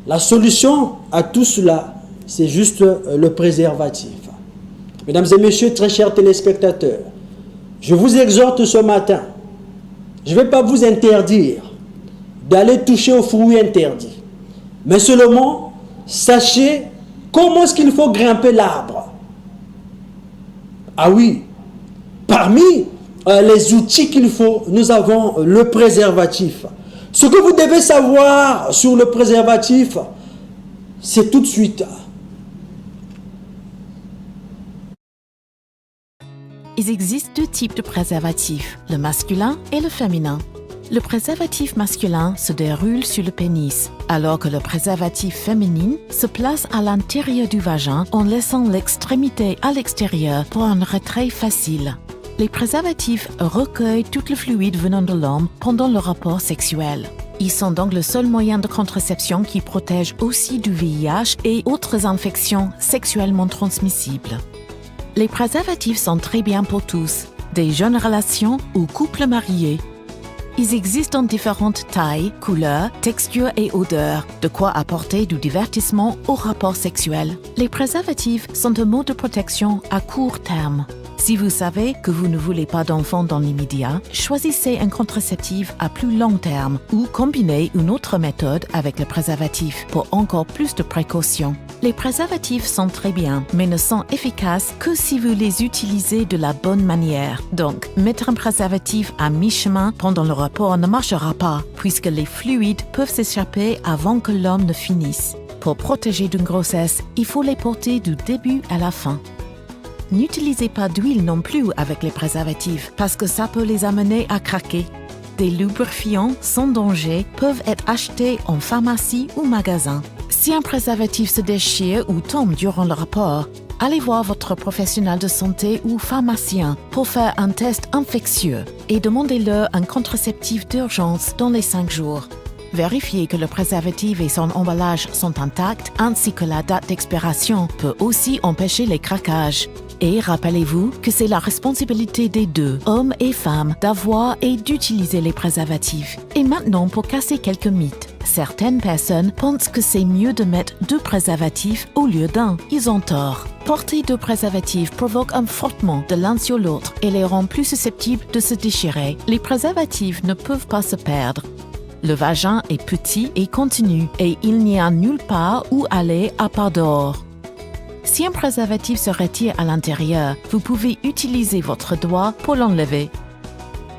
La solution à tout cela, c'est juste le préservatif. Mesdames et messieurs, très chers téléspectateurs, je vous exhorte ce matin, je ne vais pas vous interdire d'aller toucher aux fruits interdits. Mais seulement, sachez comment est-ce qu'il faut grimper l'arbre. Ah oui, parmi les outils qu'il faut, nous avons le préservatif. Ce que vous devez savoir sur le préservatif, c'est tout de suite. Il existe deux types de préservatifs, le masculin et le féminin. Le préservatif masculin se déroule sur le pénis, alors que le préservatif féminin se place à l'intérieur du vagin en laissant l'extrémité à l'extérieur pour un retrait facile. Les préservatifs recueillent tout le fluide venant de l'homme pendant le rapport sexuel. Ils sont donc le seul moyen de contraception qui protège aussi du VIH et autres infections sexuellement transmissibles. Les préservatifs sont très bien pour tous, des jeunes relations ou couples mariés. Ils existent en différentes tailles, couleurs, textures et odeurs, de quoi apporter du divertissement au rapport sexuel. Les préservatifs sont un mode de protection à court terme. Si vous savez que vous ne voulez pas d'enfants dans l'immédiat, choisissez un contraceptif à plus long terme ou combinez une autre méthode avec le préservatif pour encore plus de précautions. Les préservatifs sont très bien, mais ne sont efficaces que si vous les utilisez de la bonne manière. Donc, mettre un préservatif à mi-chemin pendant le rapport ne marchera pas, puisque les fluides peuvent s'échapper avant que l'homme ne finisse. Pour protéger d'une grossesse, il faut les porter du début à la fin. N'utilisez pas d'huile non plus avec les préservatifs parce que ça peut les amener à craquer. Des lubrifiants sans danger peuvent être achetés en pharmacie ou magasin. Si un préservatif se déchire ou tombe durant le rapport, allez voir votre professionnel de santé ou pharmacien pour faire un test infectieux et demandez-leur un contraceptif d'urgence dans les 5 jours. Vérifiez que le préservatif et son emballage sont intacts ainsi que la date d'expiration peut aussi empêcher les craquages. Et rappelez-vous que c'est la responsabilité des deux, hommes et femmes, d'avoir et d'utiliser les préservatifs. Et maintenant, pour casser quelques mythes. Certaines personnes pensent que c'est mieux de mettre 2 préservatifs au lieu d'un. Ils ont tort. Porter 2 préservatifs provoque un frottement de l'un sur l'autre et les rend plus susceptibles de se déchirer. Les préservatifs ne peuvent pas se perdre. Le vagin est petit et continu et il n'y a nulle part où aller à part dehors. Si un préservatif se retire à l'intérieur, vous pouvez utiliser votre doigt pour l'enlever.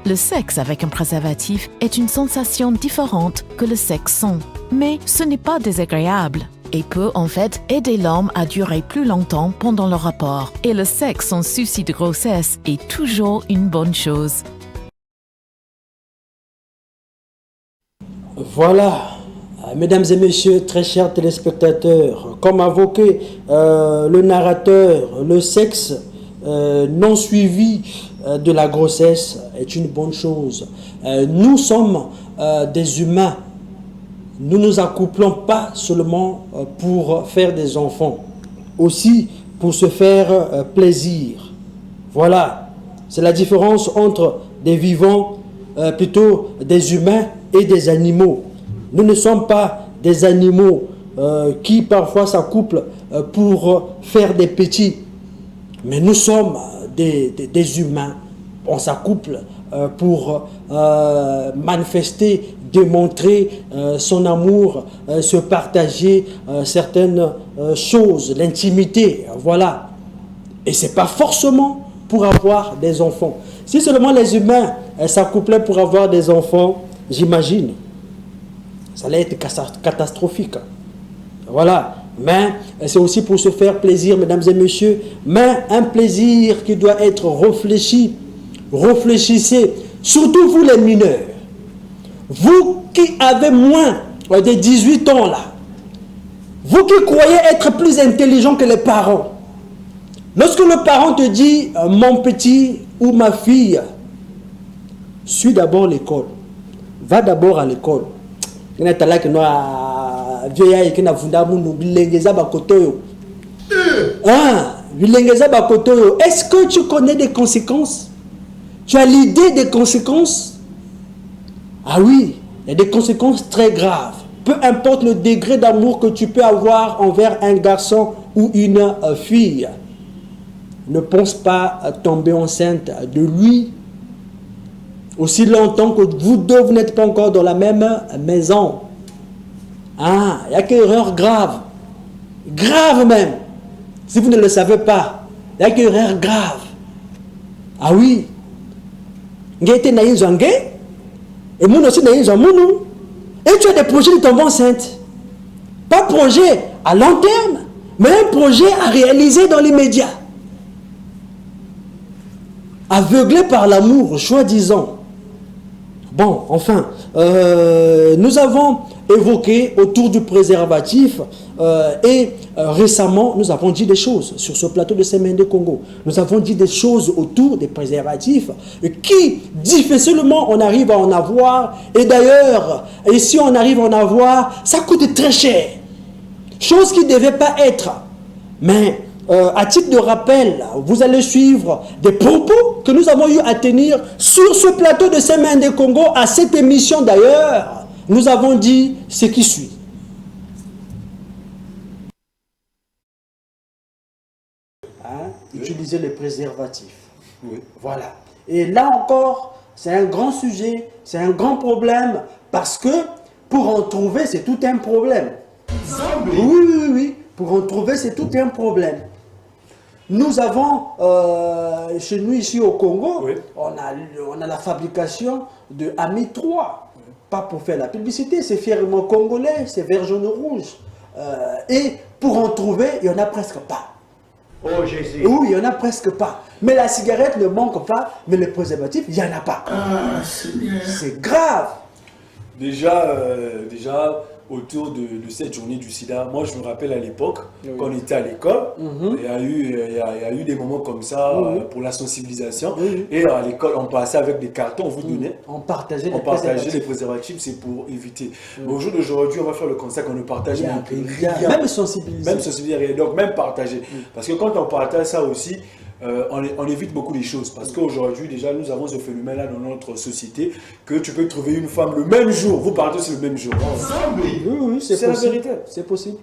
Le sexe avec un préservatif est une sensation différente que le sexe sans, mais ce n'est pas désagréable et peut en fait aider l'homme à durer plus longtemps pendant le rapport. Et le sexe sans souci de grossesse est toujours une bonne chose. Voilà, mesdames et messieurs, très chers téléspectateurs, comme invoqué le narrateur, le sexe non suivi de la grossesse est une bonne chose. Nous sommes des humains. Nous ne nous accouplons pas seulement pour faire des enfants, aussi pour se faire plaisir. Voilà, c'est la différence entre des vivants, plutôt des humains et des animaux. Nous ne sommes pas des animaux qui parfois s'accouplent pour faire des petits, mais nous sommes des humains. On s'accouple pour manifester, démontrer son amour, se partager certaines choses, l'intimité, voilà. Et ce n'est pas forcément pour avoir des enfants. Si seulement les humains s'accouplaient pour avoir des enfants, j'imagine, ça allait être catastrophique. Voilà. Mais c'est aussi pour se faire plaisir, mesdames et messieurs. Mais un plaisir qui doit être réfléchi. Réfléchissez. Surtout vous les mineurs. Vous qui avez moins de 18 ans là. Vous qui croyez être plus intelligent que les parents. Lorsque le parent te dit « Mon petit ou ma fille », suis d'abord l'école. Va d'abord à l'école. Est-ce que tu connais des conséquences? Tu as l'idée des conséquences? Ah oui, il y a des conséquences très graves. Peu importe le degré d'amour que tu peux avoir envers un garçon ou une fille. Ne pense pas à tomber enceinte de lui aussi longtemps que vous deux vous n'êtes pas encore dans la même maison. Ah, il y a qu'une erreur grave. Grave même. Si vous ne le savez pas, il y a qu'une erreur grave. Ah oui. Et moi aussi, et tu as des projets de tomber enceinte. Pas projet à long terme, mais un projet à réaliser dans l'immédiat. Aveuglé par l'amour, soi-disant. Bon, enfin, nous avons évoqué autour du préservatif et récemment, nous avons dit des choses sur ce plateau de Semaine de Congo. Nous avons dit des choses autour des préservatifs qui, difficilement, on arrive à en avoir. Et d'ailleurs, et si on arrive à en avoir, ça coûte très cher. Chose qui ne devait pas être. Mais à titre de rappel, vous allez suivre des propos que nous avons eu à tenir sur ce plateau de Semaine de Congo. À cette émission d'ailleurs, nous avons dit ce qui suit. Utiliser les préservatifs. Oui. Voilà. Et là encore, c'est un grand sujet, c'est un grand problème, parce que pour en trouver, c'est tout un problème. Oui. Pour en trouver, c'est tout un problème. Nous avons, chez nous ici au Congo, on a la fabrication de Ami 3. Pas pour faire la publicité, c'est fièrement congolais, c'est vert, jaune, rouge. Et pour en trouver, il n'y en a presque pas. Oh Jésus. Oui, il n'y en a presque pas. Mais la cigarette ne manque pas, mais le préservatif, il n'y en a pas. Ah, c'est grave. Déjà, autour de cette journée du sida, moi je me rappelle à l'époque, quand on était à l'école, il y a eu des moments comme ça pour la sensibilisation. Et à l'école, on passait avec des cartons, on vous donnait. On partageait les préservatifs, c'est pour éviter. Mais au jour d'aujourd'hui, on va faire le constat qu'on ne partage même plus rien. Même sensibiliser. Même sensibiliser, donc même partager. Parce que quand on partage ça aussi, on évite beaucoup de choses. Parce qu'aujourd'hui, déjà, nous avons ce phénomène-là dans notre société que tu peux trouver une femme le même jour. Vous partez sur le même jour. Oui, c'est la vérité. C'est possible.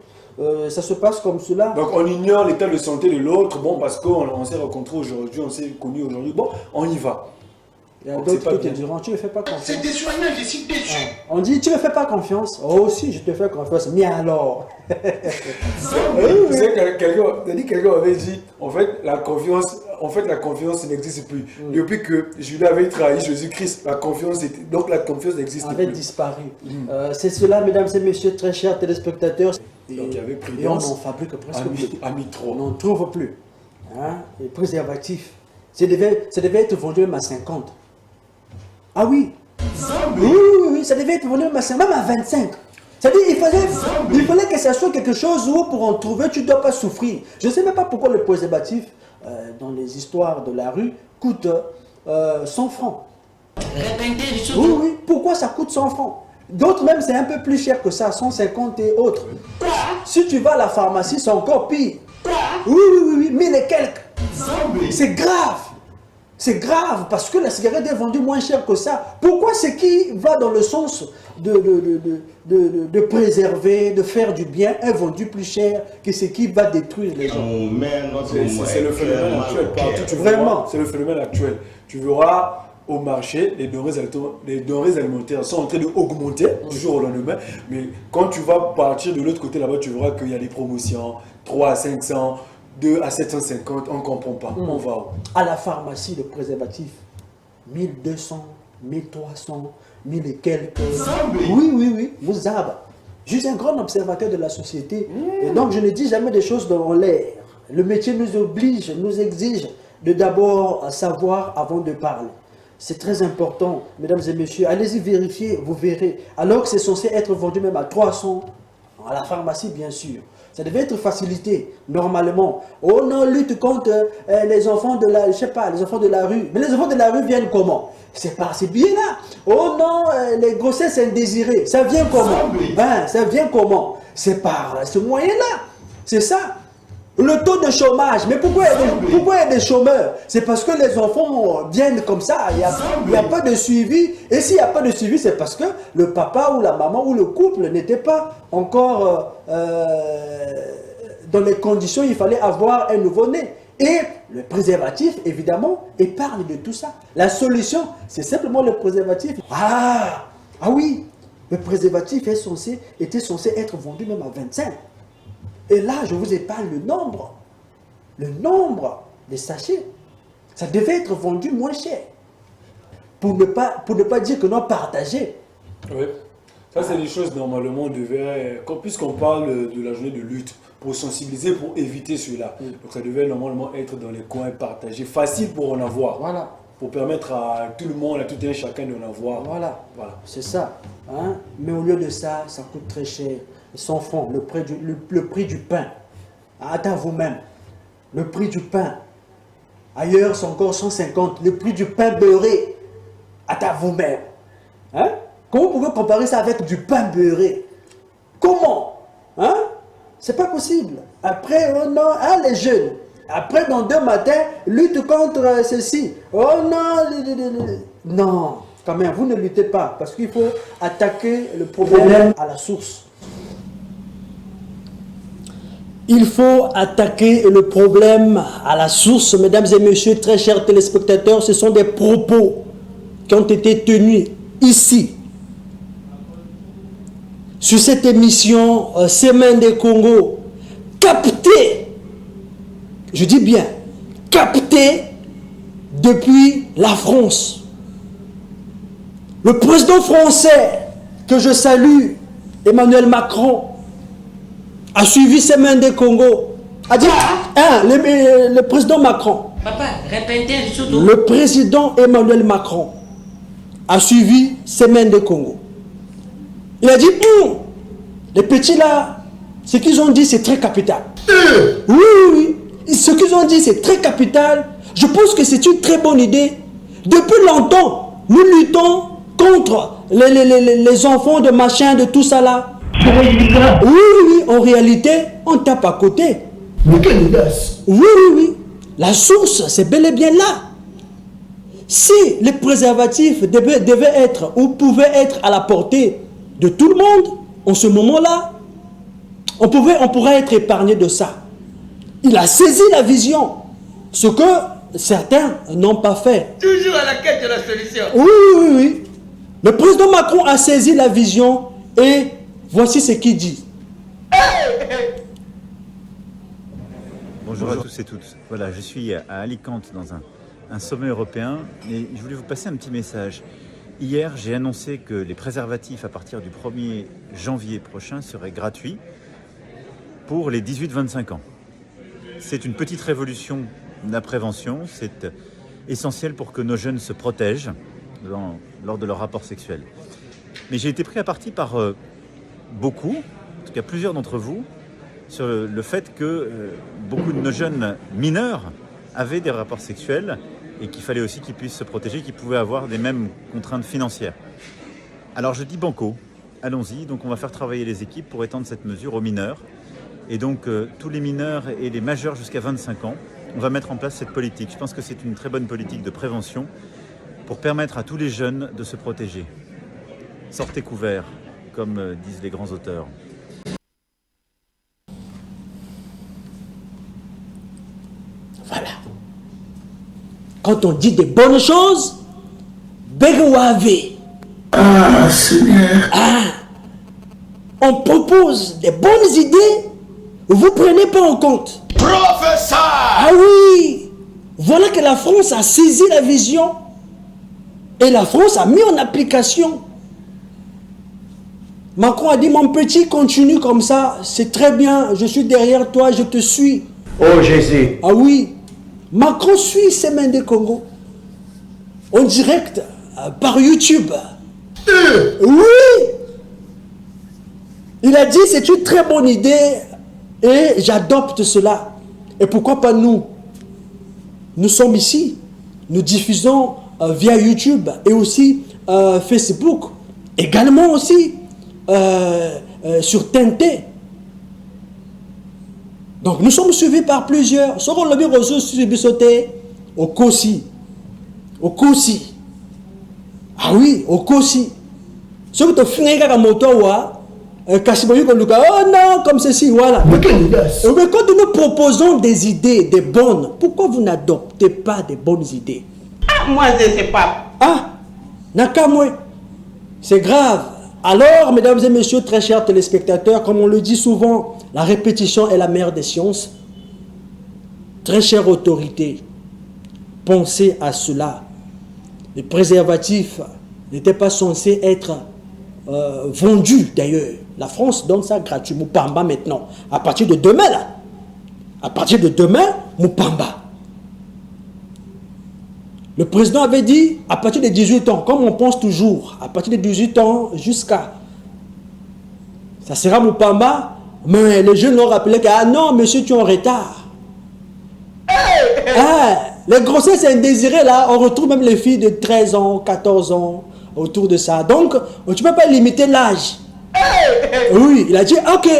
Ça se passe comme cela. Donc on ignore l'état de santé de l'autre. Bon, parce qu'on s'est rencontrés aujourd'hui, on s'est connus aujourd'hui. Bon, on y va. Il y a d'autres qui te diront, tu ne fais pas confiance. C'est déçu, je suis déçu. On dit, tu ne fais pas confiance. Oh, si, je te fais confiance. Mais alors Vous savez, quelqu'un avait dit, en fait, la confiance n'existe plus. Depuis que Judas avait trahi Jésus-Christ, la confiance n'existe plus. avait disparu. C'est cela, mesdames et messieurs, très chers téléspectateurs. Donc, il y avait et on en fabrique presque plus. Ami 3. On n'en trouve plus. Les préservatifs. Ça devait être vendu même à 50. Ah oui. Oui, ça devait être vendu même à 25. C'est-à-dire il fallait que ça soit quelque chose où pour en trouver, tu ne dois pas souffrir. Je ne sais même pas pourquoi le préservatif, dans les histoires de la rue, coûte 100 francs. Oui, pourquoi ça coûte 100 francs? D'autres même, c'est un peu plus cher que ça, 150 et autres. Si tu vas à la pharmacie, c'est encore pire. Oui, 1000 et quelques. C'est grave. C'est grave parce que la cigarette est vendue moins cher que ça. Pourquoi ce qui va dans le sens de préserver, de faire du bien, est vendu plus cher que ce qui va détruire les gens? C'est le phénomène actuel. Vraiment, c'est le phénomène actuel. Tu verras au marché, les denrées alimentaires sont en train d'augmenter du jour au lendemain. Mais quand tu vas partir de l'autre côté là-bas, tu verras qu'il y a des promotions, 3 à 500. 2 à 750, on ne comprend pas. On va où? À la pharmacie, le préservatif, 1200, 1300, 1000 et quelques. Oui, Mouzab. Je suis un grand observateur de la société. Et donc, je ne dis jamais des choses dans l'air. Le métier nous oblige, nous exige de d'abord savoir avant de parler. C'est très important, mesdames et messieurs. Allez-y vérifier, vous verrez. Alors que c'est censé être vendu même à 300, à la pharmacie, bien sûr. Ça devait être facilité, normalement. Oh non, lutte contre les enfants de la, les enfants de la rue. Mais les enfants de la rue viennent comment? C'est par ces billets-là. Oh non, les grossesses indésirées. Ça vient comment? Ça vient comment? C'est par ce moyen-là. C'est ça. Le taux de chômage. Mais pourquoi il y a des chômeurs? C'est parce que les enfants viennent comme ça. Il n'y a pas de suivi. Et s'il n'y a pas de suivi, c'est parce que le papa ou la maman ou le couple n'était pas encore dans les conditions où il fallait avoir un nouveau-né. Et le préservatif, évidemment, épargne de tout ça. La solution, c'est simplement le préservatif. Ah oui, le préservatif était censé être vendu même à 25. Et là, je vous épargne le nombre des sachets. Ça devait être vendu moins cher. Pour ne pas dire que non, partager. Oui. Ça, c'est des choses, normalement, on devait, puisqu'on parle de la journée de lutte, pour sensibiliser, pour éviter cela. Donc, ça devait normalement être dans les coins partagés, facile pour en avoir. Voilà. pour permettre à tout le monde, à tout un chacun de l'avoir. Voilà, c'est ça. Hein? Mais au lieu de ça, ça coûte très cher. 100 francs, le prix du pain. Attends vous-même. Le prix du pain. Ailleurs, c'est encore 150. Le prix du pain beurré. Attends vous-même. Hein? Comment vous pouvez comparer ça avec du pain beurré? Comment? Hein? C'est pas possible. Après, oh non, hein, les jeunes. Après, dans 2 matins, lutte contre ceci. Oh non, non. Quand même, vous ne luttez pas. Parce qu'il faut attaquer le problème à la source. Il faut attaquer le problème à la source, mesdames et messieurs, très chers téléspectateurs. Ce sont des propos qui ont été tenus ici, sur cette émission Semaine des Congo, captée, je dis bien, captée depuis la France. Le président français, que je salue, Emmanuel Macron, a suivi Semaine des Congo. A dit, le président Macron. Papa, répétez surtout. Le président Emmanuel Macron a suivi Semaine des Congo. Il a dit, les petits là, ce qu'ils ont dit, c'est très capital. Oui. Ce qu'ils ont dit, c'est très capital. Je pense que c'est une très bonne idée. Depuis longtemps, nous luttons contre les enfants de machin, de tout ça là. Oui, en réalité, on tape à côté. Mais quelle audace! Oui. La source, c'est bel et bien là. Si les préservatifs devaient être ou pouvaient être à la portée de tout le monde, en ce moment-là, on pourrait être épargné de ça. Il a saisi la vision, ce que certains n'ont pas fait. Toujours à la quête de la solution. Oui. Le président Macron a saisi la vision et voici ce qu'il dit. Bonjour à tous et toutes. Voilà, je suis à Alicante dans un sommet européen et je voulais vous passer un petit message. Hier, j'ai annoncé que les préservatifs à partir du 1er janvier prochain seraient gratuits pour les 18-25 ans. C'est une petite révolution de la prévention, c'est essentiel pour que nos jeunes se protègent lors de leur rapport sexuel. Mais j'ai été pris à partie par beaucoup, en tout cas plusieurs d'entre vous, sur le fait que beaucoup de nos jeunes mineurs avaient des rapports sexuels et qu'il fallait aussi qu'ils puissent se protéger, qu'ils pouvaient avoir des mêmes contraintes financières. Alors je dis banco, allons-y, donc on va faire travailler les équipes pour étendre cette mesure aux mineurs. Et donc tous les mineurs et les majeurs jusqu'à 25 ans, on va mettre en place cette politique. Je pense que c'est une très bonne politique de prévention pour permettre à tous les jeunes de se protéger. Sortez couverts, comme disent les grands auteurs. Voilà. Quand on dit des bonnes choses, Begouavé. Ah, Seigneur. On propose des bonnes idées, vous ne prenez pas en compte. Professeur. Ah oui. Voilà que la France a saisi la vision et la France a mis en application. Macron a dit, mon petit, continue comme ça, c'est très bien, je suis derrière toi, je te suis. Oh Jésus. Ah oui. Macron suit Semaine des Congo en direct par YouTube. Oui. Il a dit c'est une très bonne idée et j'adopte cela. Et pourquoi pas nous? Nous sommes ici. Nous diffusons via YouTube et aussi Facebook. Également aussi sur TNT. Donc nous sommes suivis par plusieurs. Ce qu'on l'a vu au Kossi. Au Kossi. Ah oui, au Kossi. Ce que tu fais avec la moto, oh non, comme ceci, voilà. Mais quand nous proposons des idées, des bonnes, pourquoi vous n'adoptez pas des bonnes idées? Ah, moi je ne sais pas. Ah, Nakamwe. C'est grave. Alors, mesdames et messieurs, très chers téléspectateurs, comme on le dit souvent, la répétition est la mère des sciences. Très chère autorité, pensez à cela. Les préservatifs n'étaient pas censés être vendus d'ailleurs. La France donne ça gratuit. Moupamba maintenant. À partir de demain, là. À partir de demain, Moupamba. Le président avait dit, à partir de 18 ans, comme on pense toujours, à partir de 18 ans jusqu'à... Ça sera Mupamba, mais les jeunes l'ont rappelé que, ah non, monsieur, tu es en retard. Les grossesses indésirées, là, on retrouve même les filles de 13 ans, 14 ans, autour de ça. Donc, tu ne peux pas limiter l'âge. Oui, il a dit, ok,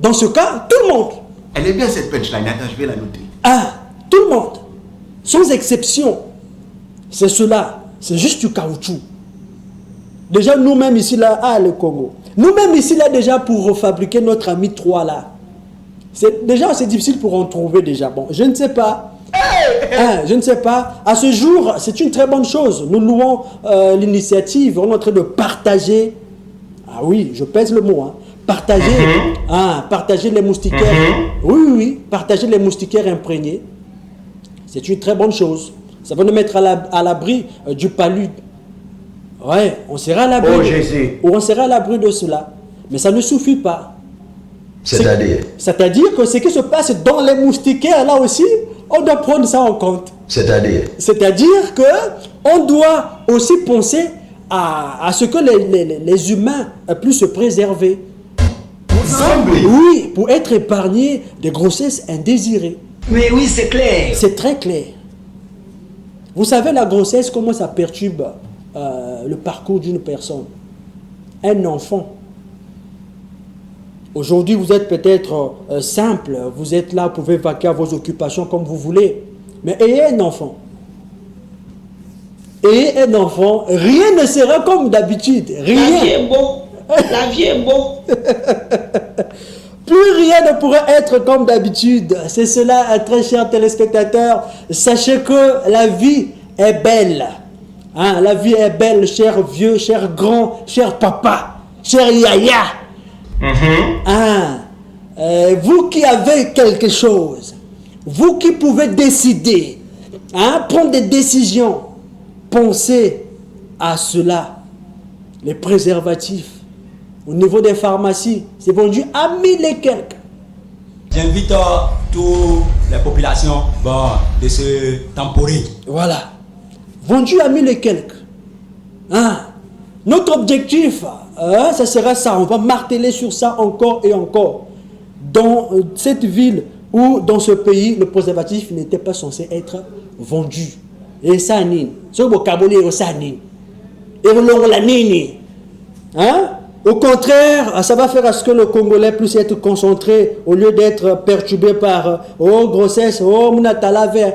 dans ce cas, tout le monde. Elle est bien cette punchline, attends, je vais la noter. Tout le monde, sans exception. C'est cela, c'est juste du caoutchouc. Déjà, nous-mêmes ici, là, le Congo. Nous-mêmes ici, là, déjà, pour refabriquer notre ami 3, là. Déjà, c'est difficile pour en trouver, déjà. Bon, je ne sais pas. Je ne sais pas. À ce jour, c'est une très bonne chose. Nous louons l'initiative. On est en train de partager. Ah oui, je pèse le mot. Partager, partager les moustiquaires. Oui, partager les moustiquaires imprégnés. C'est une très bonne chose. Ça va nous mettre à l'abri du palude. Ouais, on sera à l'abri. On sera à l'abri de cela. Mais ça ne suffit pas. C'est-à-dire que ce qui se passe dans les moustiquaires, là aussi, on doit prendre ça en compte. C'est-à-dire que on doit aussi penser à ce que les humains puissent se préserver. Oui, pour être épargnés des grossesses indésirées. Mais oui, c'est clair. C'est très clair. Vous savez, la grossesse, comment ça perturbe le parcours d'une personne. Un enfant. Aujourd'hui, vous êtes peut-être simple, vous êtes là, vous pouvez vaquer à vos occupations comme vous voulez. Mais ayez un enfant. Ayez un enfant, rien ne sera comme d'habitude. Rien. La vie est beau. La vie est beau. Plus rien ne pourra être comme d'habitude. C'est cela, très chers téléspectateurs. Sachez que la vie est belle. La vie est belle, cher vieux, cher grand, cher papa, cher yaya. Vous qui avez quelque chose, vous qui pouvez décider, prendre des décisions, pensez à cela. Les préservatifs, au niveau des pharmacies, c'est vendu à 1000 et quelques. J'invite toutes les populations de se temporer. Voilà. Vendu à 1000 et quelques. Notre objectif, ça sera ça. On va marteler sur ça encore et encore. Dans cette ville ou dans ce pays, le préservatif n'était pas censé être vendu. Et ça, ce vocabulaire, ça, et la nini. Au contraire, ça va faire à ce que le Congolais puisse être concentré au lieu d'être perturbé par grossesse, munatalave,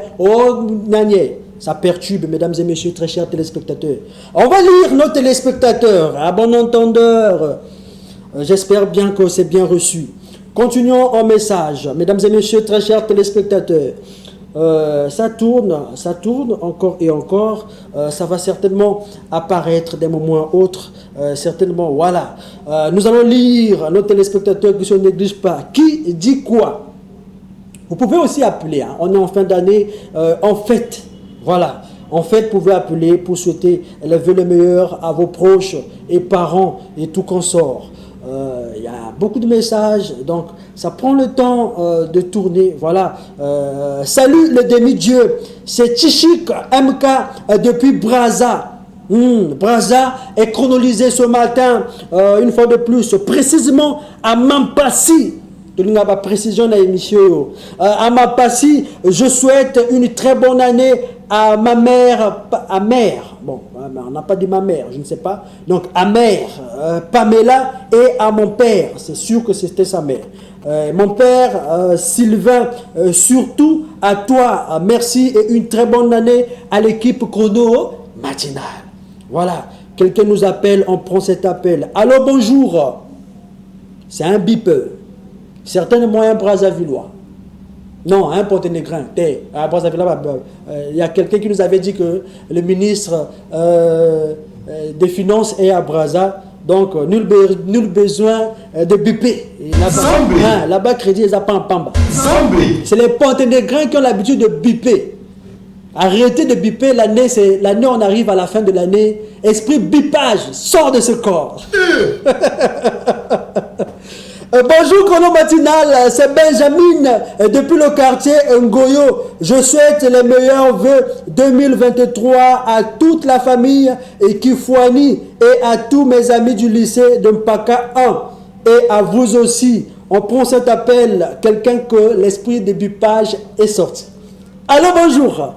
nanye. Ça perturbe, mesdames et messieurs, très chers téléspectateurs. On va lire nos téléspectateurs, à bon entendeur. J'espère bien que c'est bien reçu. Continuons en message, mesdames et messieurs, très chers téléspectateurs. Ça tourne encore et encore. Ça va certainement apparaître des moments autres. Certainement, voilà. Nous allons lire nos téléspectateurs qui ne se négligent pas. Qui dit quoi? Vous pouvez aussi appeler. On est en fin d'année. En fait, voilà. En fait, vous pouvez appeler pour souhaiter le vœu le meilleur à vos proches et parents et tout consort. Il y a beaucoup de messages, donc ça prend le temps de tourner. Voilà. Salut le demi-dieu, c'est Chichik MK depuis Brazza. Brazza est chronolisé ce matin, une fois de plus, précisément à Mampassi. De la précision de l'émission. À Mampassi, je souhaite une très bonne année à ma mère, bon, on n'a pas dit ma mère, je ne sais pas, donc à mère, Pamela, et à mon père, c'est sûr que c'était sa mère. Mon père, Sylvain, surtout à toi, merci et une très bonne année à l'équipe chrono matinale. Voilà, quelqu'un nous appelle, on prend cet appel. Allô, bonjour, c'est un bipeur, certainement un Brazzavillois. Non, un Ponténégrin. Il y a quelqu'un qui nous avait dit que le ministre des Finances est à Brazza. Donc, nul besoin de biper. Là-bas, crédit est à Pampamba. C'est les Ponténégrins qui ont l'habitude de biper. Arrêtez de biper, l'année, on arrive à la fin de l'année. Esprit bipage, sort de ce corps. Bonjour Chrono Matinal, c'est Benjamin depuis le quartier Ngoyo. Je souhaite les meilleurs vœux 2023 à toute la famille et Kifwani et à tous mes amis du lycée de Mpaka 1 et à vous aussi. On prend cet appel, quelqu'un que l'esprit de bipage est sorti. Allô, bonjour.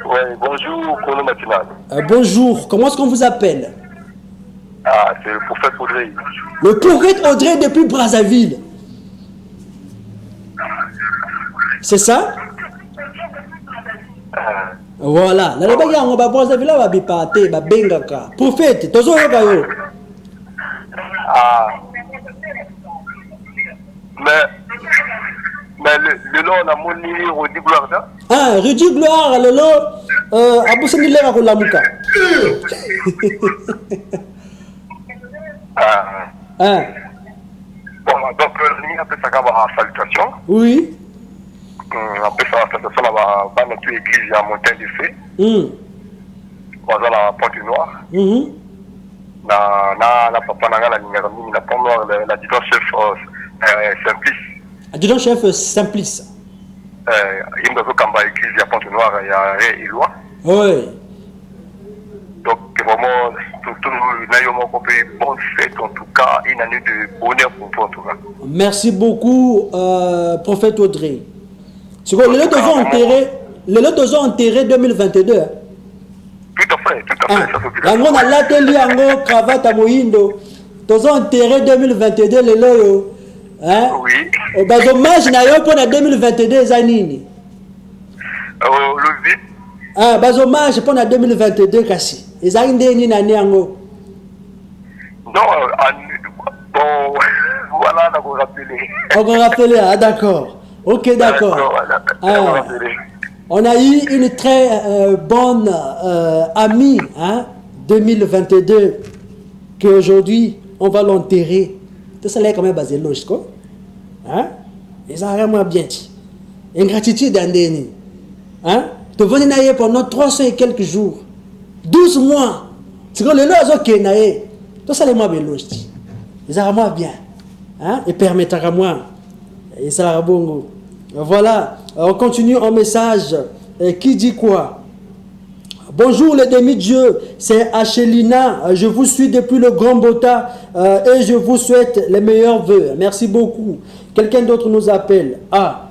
Oui, bonjour Chrono Matinal. Bonjour, comment est-ce qu'on vous appelle? Ah, c'est le prophète Audrey. Le prophète Audrey depuis Brazzaville. C'est ça? Voilà. La leba yango ba Brazzaville ba bipate ba bengaka. Prophète, tozo yoka yo. Ah. Mais le nom on a mon numéro Rudy Gloire là. Ah, Rudy Gloire le lot abuseni leka ko lamuka. Bon, donc, on appelle ça comme salutation. Oui. On appelle ça salutation dans notre église, il y a Montagne du Feu. Dans la Porte Noire. Na papa na la numéro na Porte Noire, l'adjudant chef Simplice. Adjudant chef Simplice. Il y a une église, il y a Porte Noire, il y a Ré et Loi. Oui. Donc, vraiment, tout le bonne fête, en tout cas, une année de bonheur pour toi, en tout cas. Merci beaucoup, prophète Audrey. C'est quoi, les lots devons enterrer 2022. Tout à fait, tout à fait. On a l'atelier en cravate à Mohindo. Devons enterrer 2022, les lots. Hein? Oui. Bah, dommage, n'a pas pour 2022, Zanini. Le vide. Ah, bah, dommage, pour 2022, Kassi. Les Indiens, ni n'année en haut. Non, bon, voilà, on va rappeler. On va rappeler, ah, d'accord. Ok, d'accord. On a eu une très bonne amie, hein, 2022, qu'aujourd'hui, on va l'enterrer. Tout ça, là, quand même, basé logique, quoi. Hein? Et ça, vraiment bien. Ingratitude d'Andéni. Hein? Tu vas venir pendant 300 et quelques jours. 12 mois. C'est que le lot, ok, naïe. Tout ça, les mois, bien logique. Et ça, vraiment bien. Hein? Et permettra à moi. Et ça, va bon. Voilà. On continue en message. Qui dit quoi? Bonjour les demi-dieux, c'est Achelina, je vous suis depuis le Grand Bota et je vous souhaite les meilleurs vœux. Merci beaucoup. Quelqu'un d'autre nous appelle. Ah,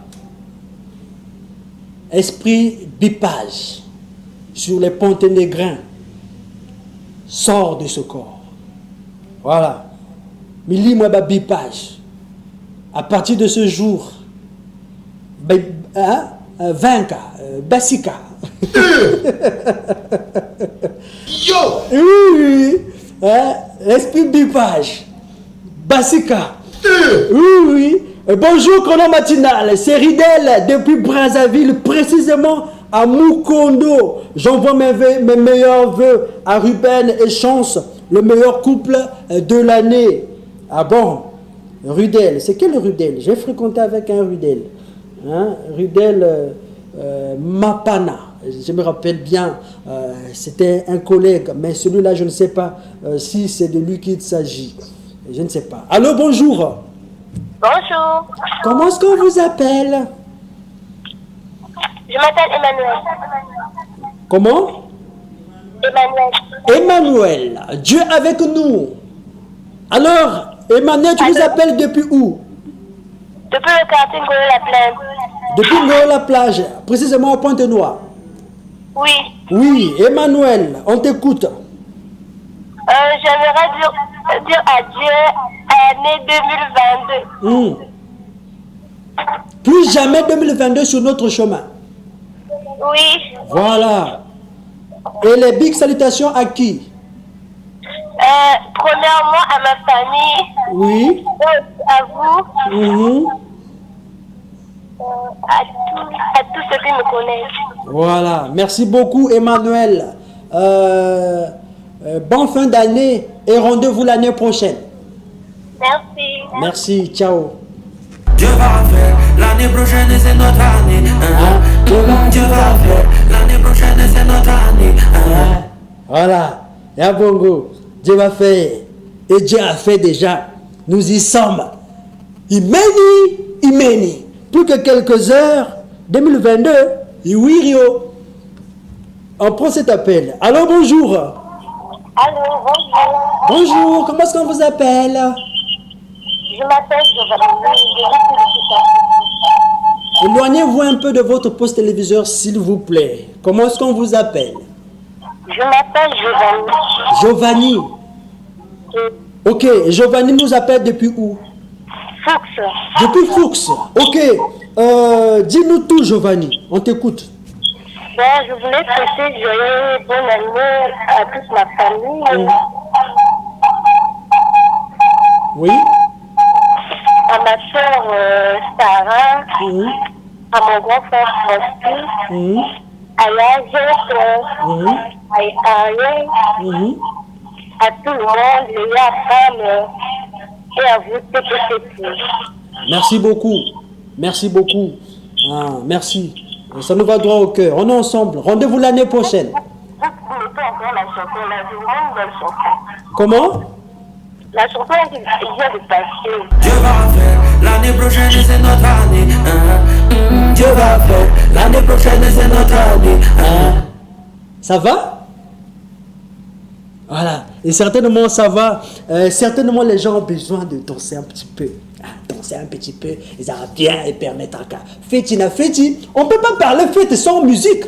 esprit bipage sur les ponts négrins sort de ce corps. Voilà. Mili moi bipage. À partir de ce jour, Vanka, Basika. Yo! Oui, hein? Esprit bipage. Basika. Oui. Bonjour, Chrono Matinal. C'est Ridel depuis Brazzaville, précisément à Mukondo. J'envoie mes meilleurs vœux à Ruben et Chance, le meilleur couple de l'année. Ah bon? Rudel, c'est quel Rudel? J'ai fréquenté avec un Rudel. Hein? Rudel Mapana. Je me rappelle bien, c'était un collègue, mais celui-là, je ne sais pas si c'est de lui qu'il s'agit. Je ne sais pas. Allô, bonjour. Bonjour. Comment est-ce qu'on vous appelle? Je m'appelle Emmanuel. Comment? Emmanuel. Dieu avec nous. Alors, Emmanuel, tu nous appelles depuis où? Depuis le quartier Ngoyo-la-Plaine. Depuis Ngoyo-la-Plage, précisément à Pointe-Noire. Oui. Oui, Emmanuel, on t'écoute. J'aimerais dire adieu à l'année 2022. Plus jamais 2022 sur notre chemin. Oui. Voilà. Et les big salutations à qui? Premièrement à ma famille. Oui. À vous. À tous ceux qui me connaissent. Voilà. Merci beaucoup, Emmanuel. Bonne fin d'année et rendez-vous l'année prochaine. Merci. Merci. Ciao. Dieu va faire l'année prochaine, c'est notre année. Dieu va faire l'année prochaine, c'est notre année. Voilà. Y'a bongo. Dieu va faire. Et Dieu a fait déjà. Nous y sommes. Imeni. Plus que quelques heures, 2022, Iwirio. On prend cet appel. Allô, bonjour. Allô, bonjour. Bonjour, comment est-ce qu'on vous appelle? Je m'appelle Giovanni. Éloignez-vous un peu de votre poste téléviseur, s'il vous plaît. Comment est-ce qu'on vous appelle? Je m'appelle Giovanni. Giovanni. Ok, Giovanni nous appelle depuis où? Fuchs. Depuis Fuchs. Ok. Dis-nous tout, Giovanni. On t'écoute. Bon, je voulais souhaiter joyeux bonne année à toute ma famille. Oui. À ma soeur Sarah. À mon grand frère Francis. À Yazette. À Ariel. À tout le monde, les femmes. Et à vous, petit. Merci beaucoup. Merci beaucoup. Ah, merci. Ça nous va droit au cœur. On est ensemble. Rendez-vous l'année prochaine. Comment? La chanson qui vient de passer. Dieu va faire, l'année prochaine c'est notre année. Dieu va faire, l'année prochaine c'est notre année. Ça va? Voilà. Et certainement ça va. Certainement les gens ont besoin de danser un petit peu. Danser un petit peu. Ils arrivent bien et permettre un cas. Fêti na fêti. On ne peut pas parler fête sans musique.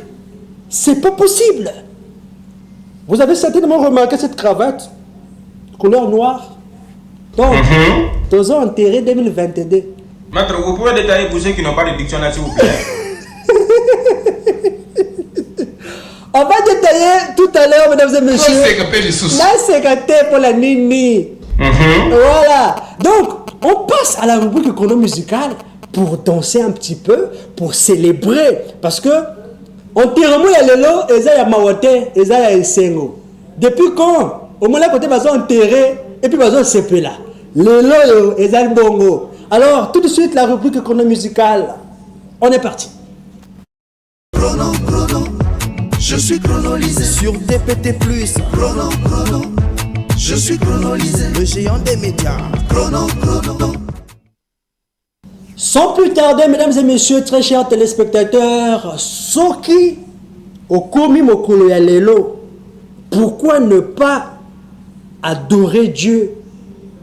C'est pas possible. Vous avez certainement remarqué cette cravate. Couleur noire. Donc, nous avons enterré 2022. Maître, vous pouvez détailler pour ceux qui n'ont pas de dictionnaire, s'il vous plaît. On va détailler tout à l'heure, mesdames et messieurs. La secrétaire pour la Nini. Voilà. Donc, on passe à la rubrique chrono musicale pour danser un petit peu, pour célébrer. Parce que, enterrement, il y a Lelo, et il y a Mawate, et il y a Esengo. Depuis quand? Au moins, là, côté, ils ont enterré, et puis ils ont sepé là. Lelo, et il y a Bongo. Alors, tout de suite, la rubrique chrono musicale. On est parti. Chrono. Je suis chronolisé sur DPT+. Chrono. Je suis chronolisé. Le géant des médias. Chrono. Sans plus tarder, mesdames et messieurs, très chers téléspectateurs, Soki Okomi Mokolo ya Lelo, pourquoi ne pas adorer Dieu?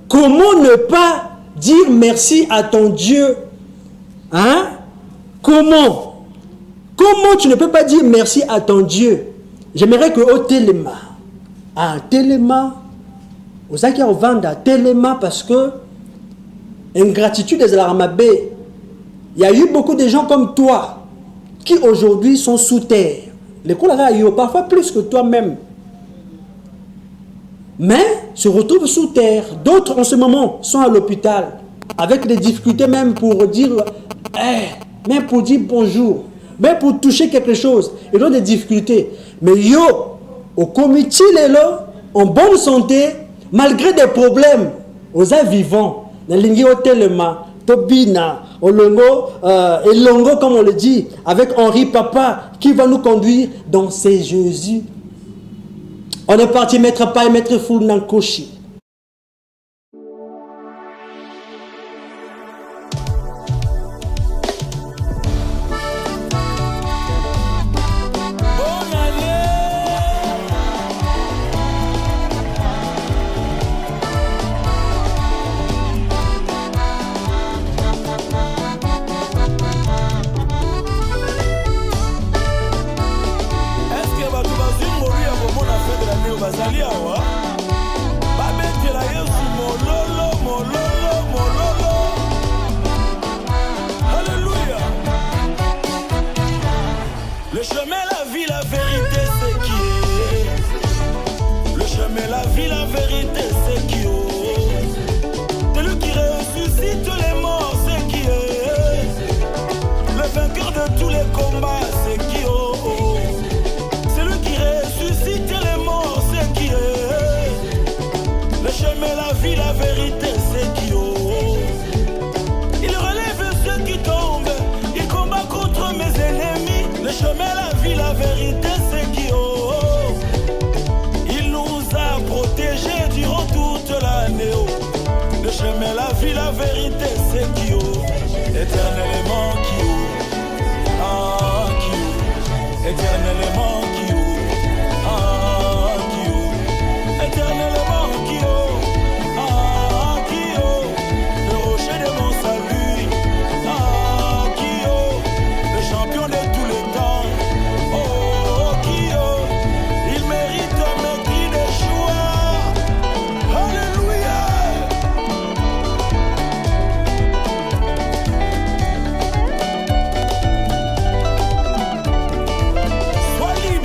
Comment ne pas dire merci à ton Dieu? Hein? Comment tu ne peux pas dire merci à ton Dieu? J'aimerais que au téléma, aux acquis au vanda téléma, parce que ingratitude des alarmabés. Il y a eu beaucoup de gens comme toi qui aujourd'hui sont sous terre. Les Kolara yo parfois plus que toi-même. Mais se retrouvent sous terre. D'autres en ce moment sont à l'hôpital avec des difficultés même pour dire même pour dire bonjour. Mais pour toucher quelque chose, ils ont des difficultés. Mais yo, au comité, en bonne santé, malgré des problèmes, aux vivants, dans l'ingé tellement, Tobina, Olongo, et Longo, comme on le dit, avec Henri Papa, qui va nous conduire dans ces Jésus. On est parti mettre pas et mettre fou dans le cochi. Le chemin, la vie, la vérité, c'est qui est. Le chemin, la vie, la vérité, c'est qui est. Celui qui ressuscite les morts, c'est qui est. Le vainqueur de tous les combats, c'est qui est. Celui qui ressuscite les morts, c'est qui est. Le chemin, la vie, la vérité, c'est qui est. Il relève ceux qui tombent, il combat contre mes ennemis. Le chemin, la vie, la vérité, c'est qui il nous a protégés durant toute l'année. Le chemin, la vie, la vérité, c'est qui haut. Éternellement qui haut. Ah, qui haut. Éternellement qui haut. Ah, qui haut. Éternellement qui haut. Ah, qui haut. Le rocher de mon salut. Ah, qui haut. Le champion de tous les temps. Oh, qui haut. Il mérite mes cris de joie. Alléluia. Sois libre.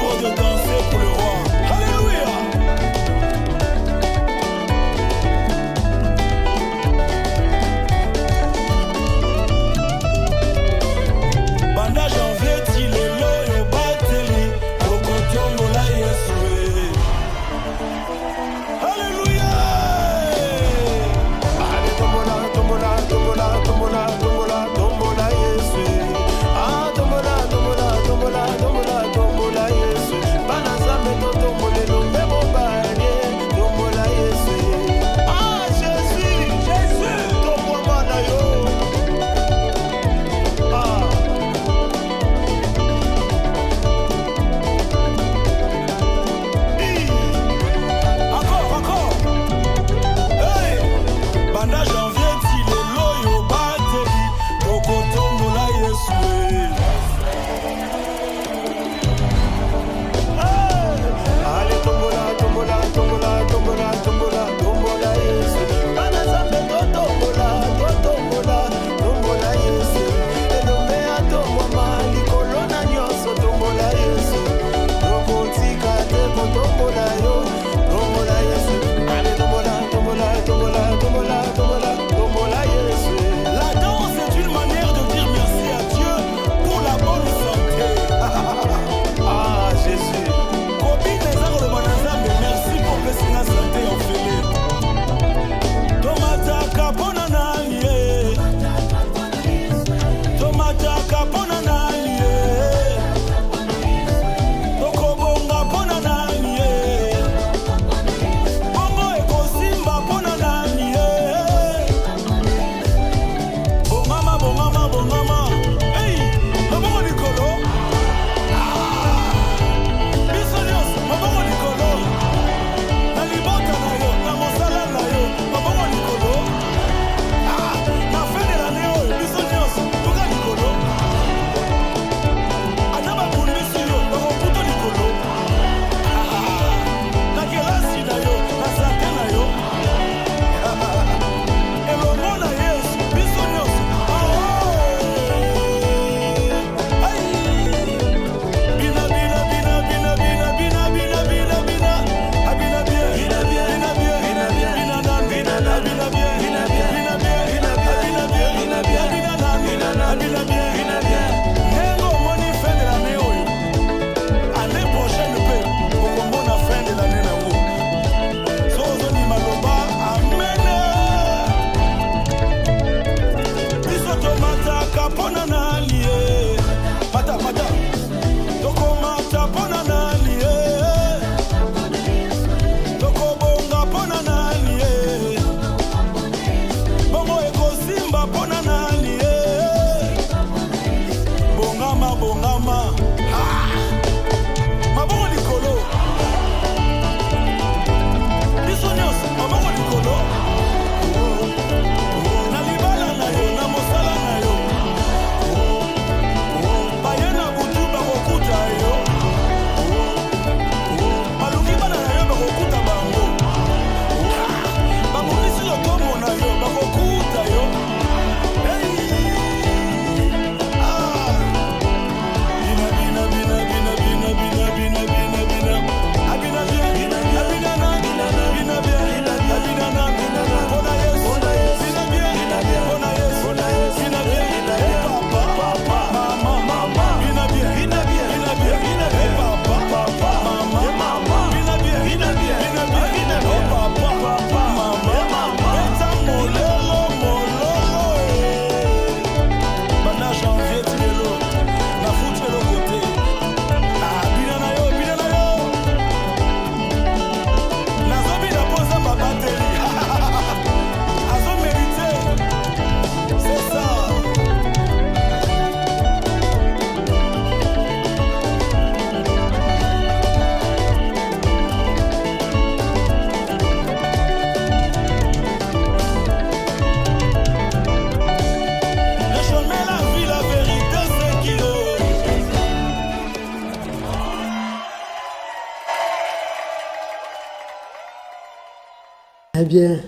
Bien,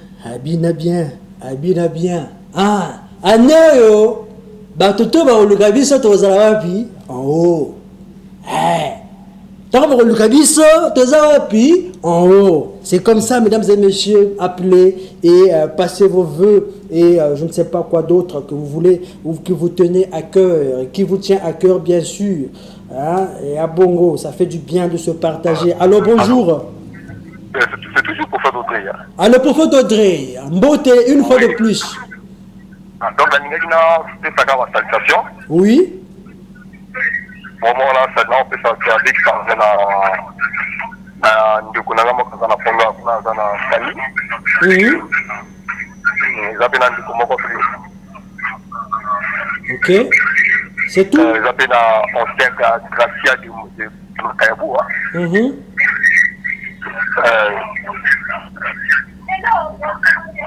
bien. Ah, anayo, batoto ba olukabiso tozala wapi? En haut. Tant que olukabiso tozala wapi? En haut. C'est comme ça, mesdames et messieurs, appelez et passez vos vœux et je ne sais pas quoi d'autre que vous voulez ou que vous tenez à cœur, qui vous tient à cœur bien sûr. Hein? Et à Bongo, ça fait du bien de se partager. Alors bonjour. C'est toujours pour faire Audrey. Alors pour faire Audrey, Mbote une fois de plus. Donc la Ningagina, c'est sa salutation. Oui. Vraiment là, ça on peut faire avec ça. Oui. Ok. C'est tout. Ils appellent ancien Gracia de Makayabou.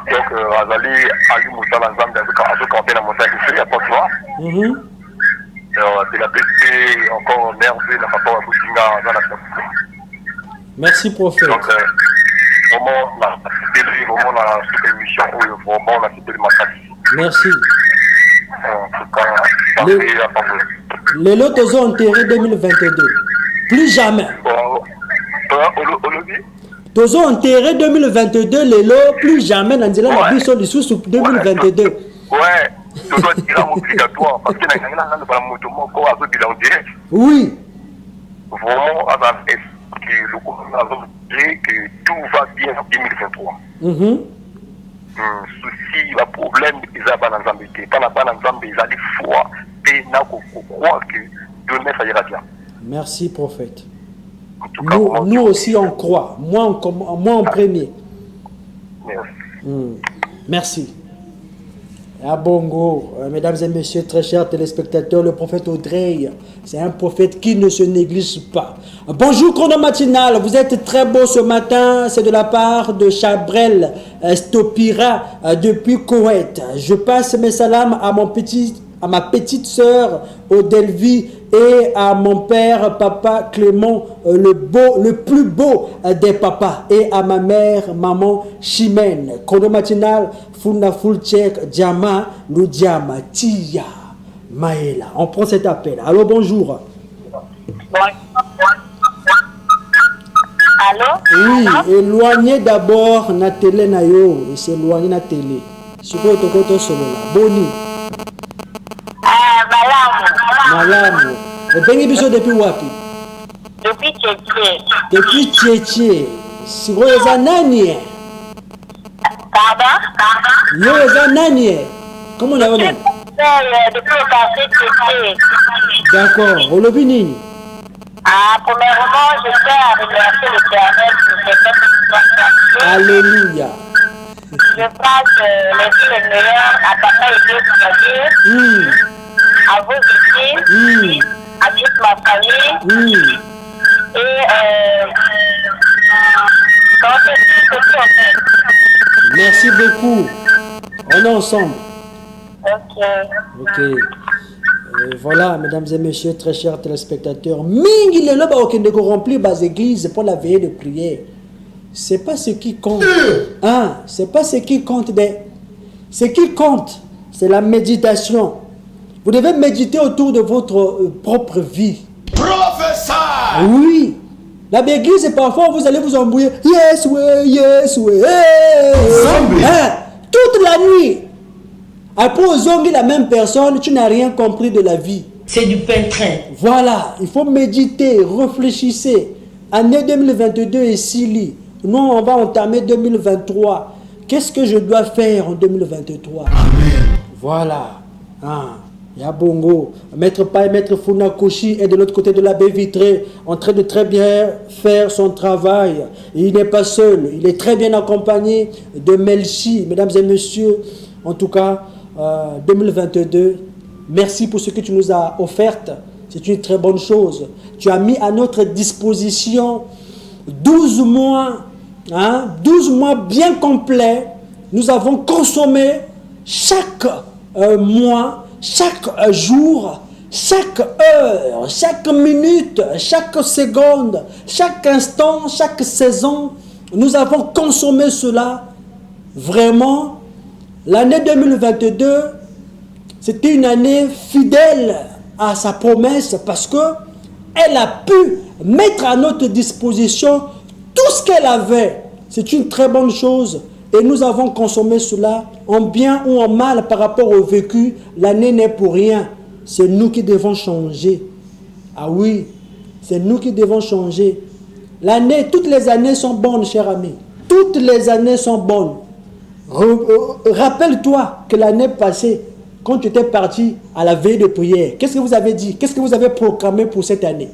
Donc, Azali, Ali Moussa, l'ensemble avec campé dans la montagne, il y a pas de choix. C'est la PCP encore nerveux, la rapport à Boutinga dans la société. Merci, prophète. Donc, vraiment, la super émission où vraiment on a cité le massacre. Merci. En tout cas, parfait à faveur. Les lots ont enterré 2022. Plus jamais. Tozo enterré 2022, les lots, plus jamais dans la mission du sous 2022. Ouais, tu dois dire obligatoire parce que dans la moto, oui. Vraiment, que tout va bien en 2023. Souci, le problème, ils ont dans Zambie. Quand on a dans Zambie, ils ont des foi et n'a croire que demain ça ira bien. Merci, prophète. Nous aussi on croit. Moi en premier. Merci. À Bongo, mesdames et messieurs, très chers téléspectateurs, le prophète Audrey, c'est un prophète qui ne se néglige pas. Bonjour Chrono Matinal, vous êtes très beau ce matin, c'est de la part de Chabrel Stopira depuis Koweït. Je passe mes salams à ma petite sœur Odelvi et à mon père papa Clément, le plus beau des papas, et à ma mère maman Chimène. Chrono Matinal, Funda Fulchek, Diama, Loudiama, Tia, Maëla. On prend cet appel. Allô, bonjour. Allô? Oui, éloignez d'abord na télé na yo, et s'éloigner na télé. Siko tokoto solo la. Boni. Malamu. Et bengi biso depuis wapi? Depuis Tchétché. Depuis Tchétché. Siko eza nani? Pardon? Yo eza nani? Comment on a dit? Depuis le passé Tchétché. D'accord. Olobi nini? Premièrement, je tiens à remercier l'Éternel pour cette fête. Alléluia. Je passe les meilleurs à papa et Dieu pour la vie, à vos ici, à toute ma famille, et merci beaucoup. On est ensemble. Ok. Voilà, mesdames et messieurs, très chers téléspectateurs, Mingi le loba qui ne remplit bas église pour la veillée de prière. C'est pas ce qui compte. C'est pas ce qui compte. Ce qui compte, c'est la méditation. Vous devez méditer autour de votre propre vie. Professeur! Oui. La église, parfois, vous allez vous embrouiller. Yes, ouais, yes, ouais. Toute la nuit. Après, aux ongles, la même personne, tu n'as rien compris de la vie. C'est du pétrin. Voilà, il faut méditer, réfléchissez. Année 2022 est Sili. Nous, on va entamer 2023. Qu'est-ce que je dois faire en 2023? Amen. Voilà. Yabongo. Maître Pai, Maître Funakoshi est de l'autre côté de la baie vitrée, en train de très bien faire son travail. Il n'est pas seul, il est très bien accompagné de Melchi. Mesdames et messieurs, en tout cas, 2022, merci pour ce que tu nous as offert. C'est une très bonne chose. Tu as mis à notre disposition 12 mois, 12 mois bien complets. Nous avons consommé chaque mois, chaque jour, chaque heure, chaque minute, chaque seconde, chaque instant, chaque saison. Nous avons consommé cela vraiment, l'année 2022, c'était une année fidèle à sa promesse parce que elle a pu mettre à notre disposition tout ce qu'elle avait. C'est une très bonne chose et nous avons consommé cela en bien ou en mal par rapport au vécu. L'année n'est pour rien. C'est nous qui devons changer. Ah oui, c'est nous qui devons changer. L'année, toutes les années sont bonnes, cher ami. Toutes les années sont bonnes. Rappelle-toi que l'année passée, quand tu étais parti à la veille de prière, qu'est-ce que vous avez dit? Qu'est-ce que vous avez proclamé pour cette année?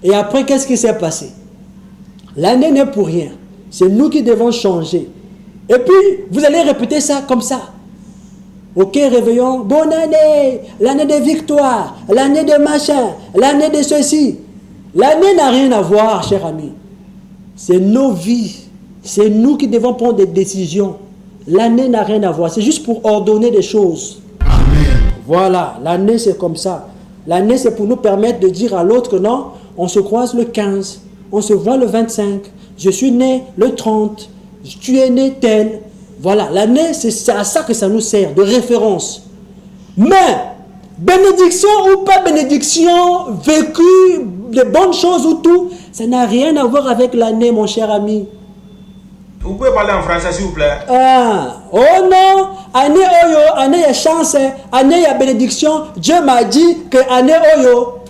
Et après, qu'est-ce qui s'est passé? L'année n'est pour rien. C'est nous qui devons changer. Et puis, vous allez répéter ça comme ça. Ok, réveillons. Bonne année, l'année de victoire, l'année de machin, l'année de ceci. L'année n'a rien à voir, cher ami. C'est nos vies. C'est nous qui devons prendre des décisions. L'année n'a rien à voir. C'est juste pour ordonner des choses. Amen. Voilà, l'année c'est comme ça. L'année c'est pour nous permettre de dire à l'autre que non, on se croise le 15, on se voit le 25, je suis né le 30, tu es né tel. Voilà, l'année c'est à ça que ça nous sert, de référence. Mais, bénédiction ou pas bénédiction, vécu, de bonnes choses ou tout, ça n'a rien à voir avec l'année, mon cher ami. Vous pouvez parler en français, s'il vous plaît? Ah, oh non, année oyo, année y a chance, année y a bénédiction. Dieu m'a dit que année oyo.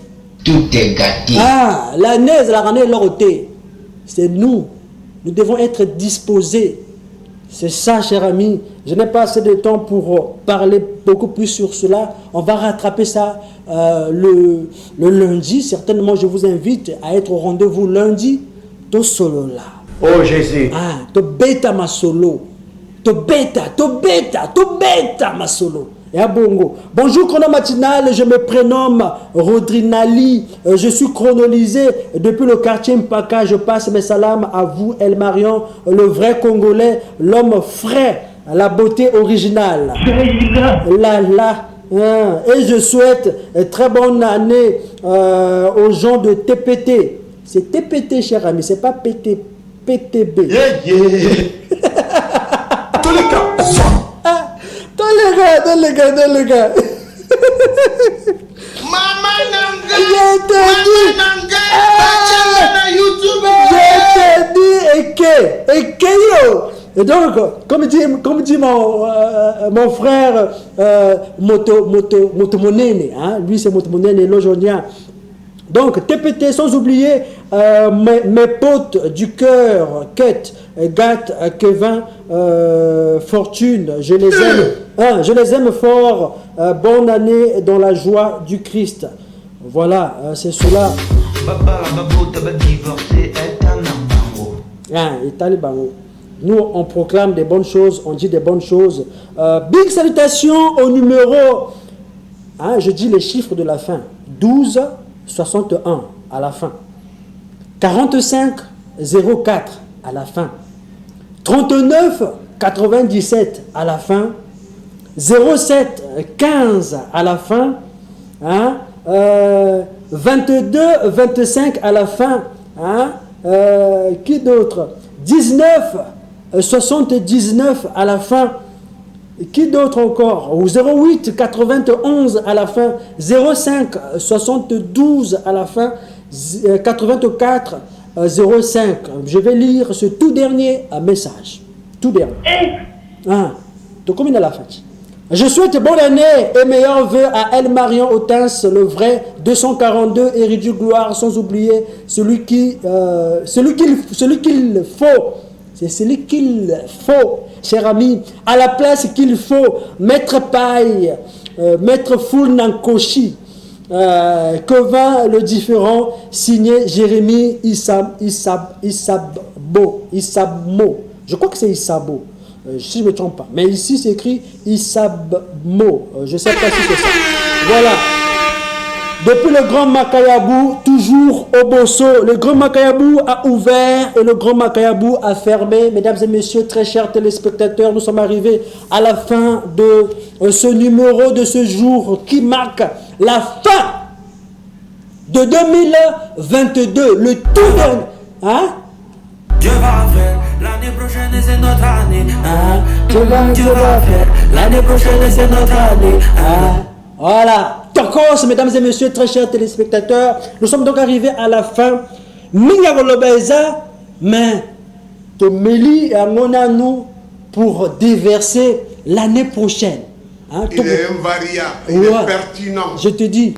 Tout est gâté. Ah, l'année, c'est la année l'oroté. C'est nous. Nous devons être disposés. C'est ça, cher ami. Je n'ai pas assez de temps pour parler beaucoup plus sur cela. On va rattraper ça le lundi. Certainement, je vous invite à être au rendez-vous lundi. Tout solo là. Oh Jésus. Ah, to beta ma solo. To beta ma solo. Et à Bongo. Bonjour Chrono Matinal, je me prénomme Rodrinali. Je suis chronolisé depuis le quartier Mpaka. Je passe mes salams à vous, El Marion, le vrai Congolais, l'homme frais, la beauté originale. Et je souhaite très bonne année aux gens de TPT. C'est TPT, cher ami, c'est pas PTB. Tous les cas. Dans les gars. Maman Nanga. Je t'ai dit, et donc, comme dit mon frère Motomonene, hein, lui c'est Motomonene, l'Ojonien. Donc, TPT, sans oublier mes potes du cœur, Kate, Gat, Kevin, Fortune, je les aime. Hein, je les aime fort. Bonne année dans la joie du Christ. Voilà, c'est cela. Nous, on proclame des bonnes choses, on dit des bonnes choses. Big salutations au numéro, hein, je dis les chiffres de la fin, 12 61 à la fin, 45 04 à la fin, 39 97 à la fin, 07 15 à la fin, hein, 22 25 à la fin, hein, qui d'autre, 19 79 à la fin. Qui d'autre encore? 08 91 à la fin, 05 72 à la fin, 84 05. Je vais lire ce tout dernier message. Tout dernier. Ah, donc combien à la fin? Je souhaite bonne année et meilleurs vœux à El Marion Otens, le vrai 242 Éridu Gloire, sans oublier celui qu'il faut. C'est celui qu'il faut, cher ami, à la place qu'il faut, Maître Paille, Maître Foul Nankoshi, Kevin le différent, signé Jérémy Isabmo. Je crois que c'est Isabo, si je ne me trompe pas. Mais ici, c'est écrit Isabmo. Je ne sais pas si c'est ça. Voilà. Depuis le Grand Makayabou, toujours au Bosso, le Grand Makayabou a ouvert et le Grand Makayabou a fermé. Mesdames et messieurs, très chers téléspectateurs, nous sommes arrivés à la fin de ce numéro de ce jour qui marque la fin de 2022, le tout dernier. Hein? Dieu va faire la L'année prochaine c'est notre année. Dieu va faire. L'année prochaine c'est notre année. Voilà. Tokos, mesdames et messieurs, très chers téléspectateurs, nous sommes donc arrivés à la fin. Mingagolobeza, mais Tomeli et nous pour déverser l'année prochaine. Hein, il est invariable, il est pertinent. Je te dis,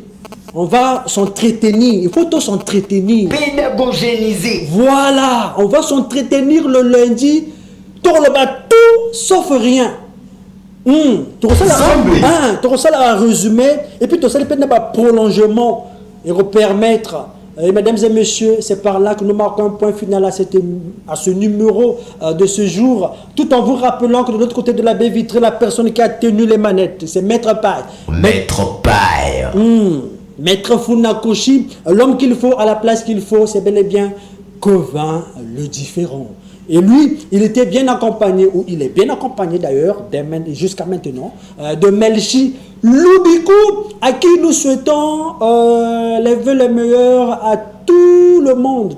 on va s'entretenir. Il faut tous s'entretenir. Pédagogiser. Voilà, on va s'entretenir le lundi. Tout sauf rien. Tu reçois la résumé et puis tu reçois le prolongement et permettre. Et mesdames et messieurs, c'est par là que nous marquons un point final à ce numéro de ce jour, tout en vous rappelant que de l'autre côté de la baie vitrée, la personne qui a tenu les manettes, c'est Maître Paille. Maître Paille. Maître Funakoshi, l'homme qu'il faut à la place qu'il faut, c'est bel et bien Covin le différent. Et lui, il était bien accompagné, ou il est bien accompagné d'ailleurs, jusqu'à maintenant, de Melchi Lubikou, à qui nous souhaitons les vœux les meilleurs à tout le monde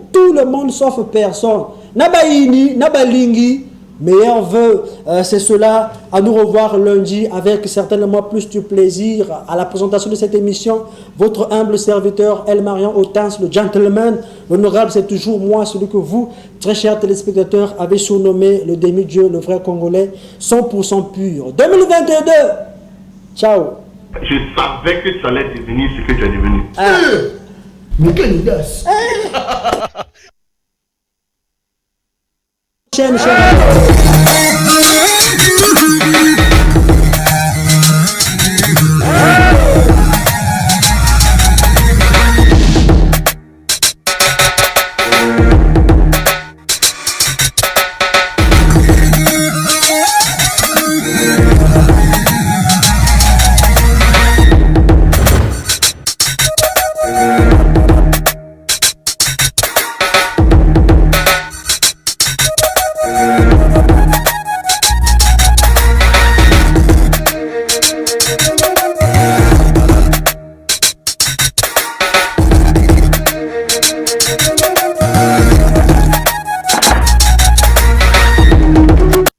sauf personne. Nabaini, Nabalingi, meilleurs vœux, c'est cela. À nous revoir lundi avec certainement plus de plaisir à la présentation de cette émission. Votre humble serviteur El Marion Otens, le gentleman, l'honorable, c'est toujours moi, celui que vous, très chers téléspectateurs, avez surnommé le demi-dieu, le vrai Congolais, 100% pur. 2022. Ciao. Je savais que tu allais devenir ce que tu es devenu. Mais quelle audace. Chaîne.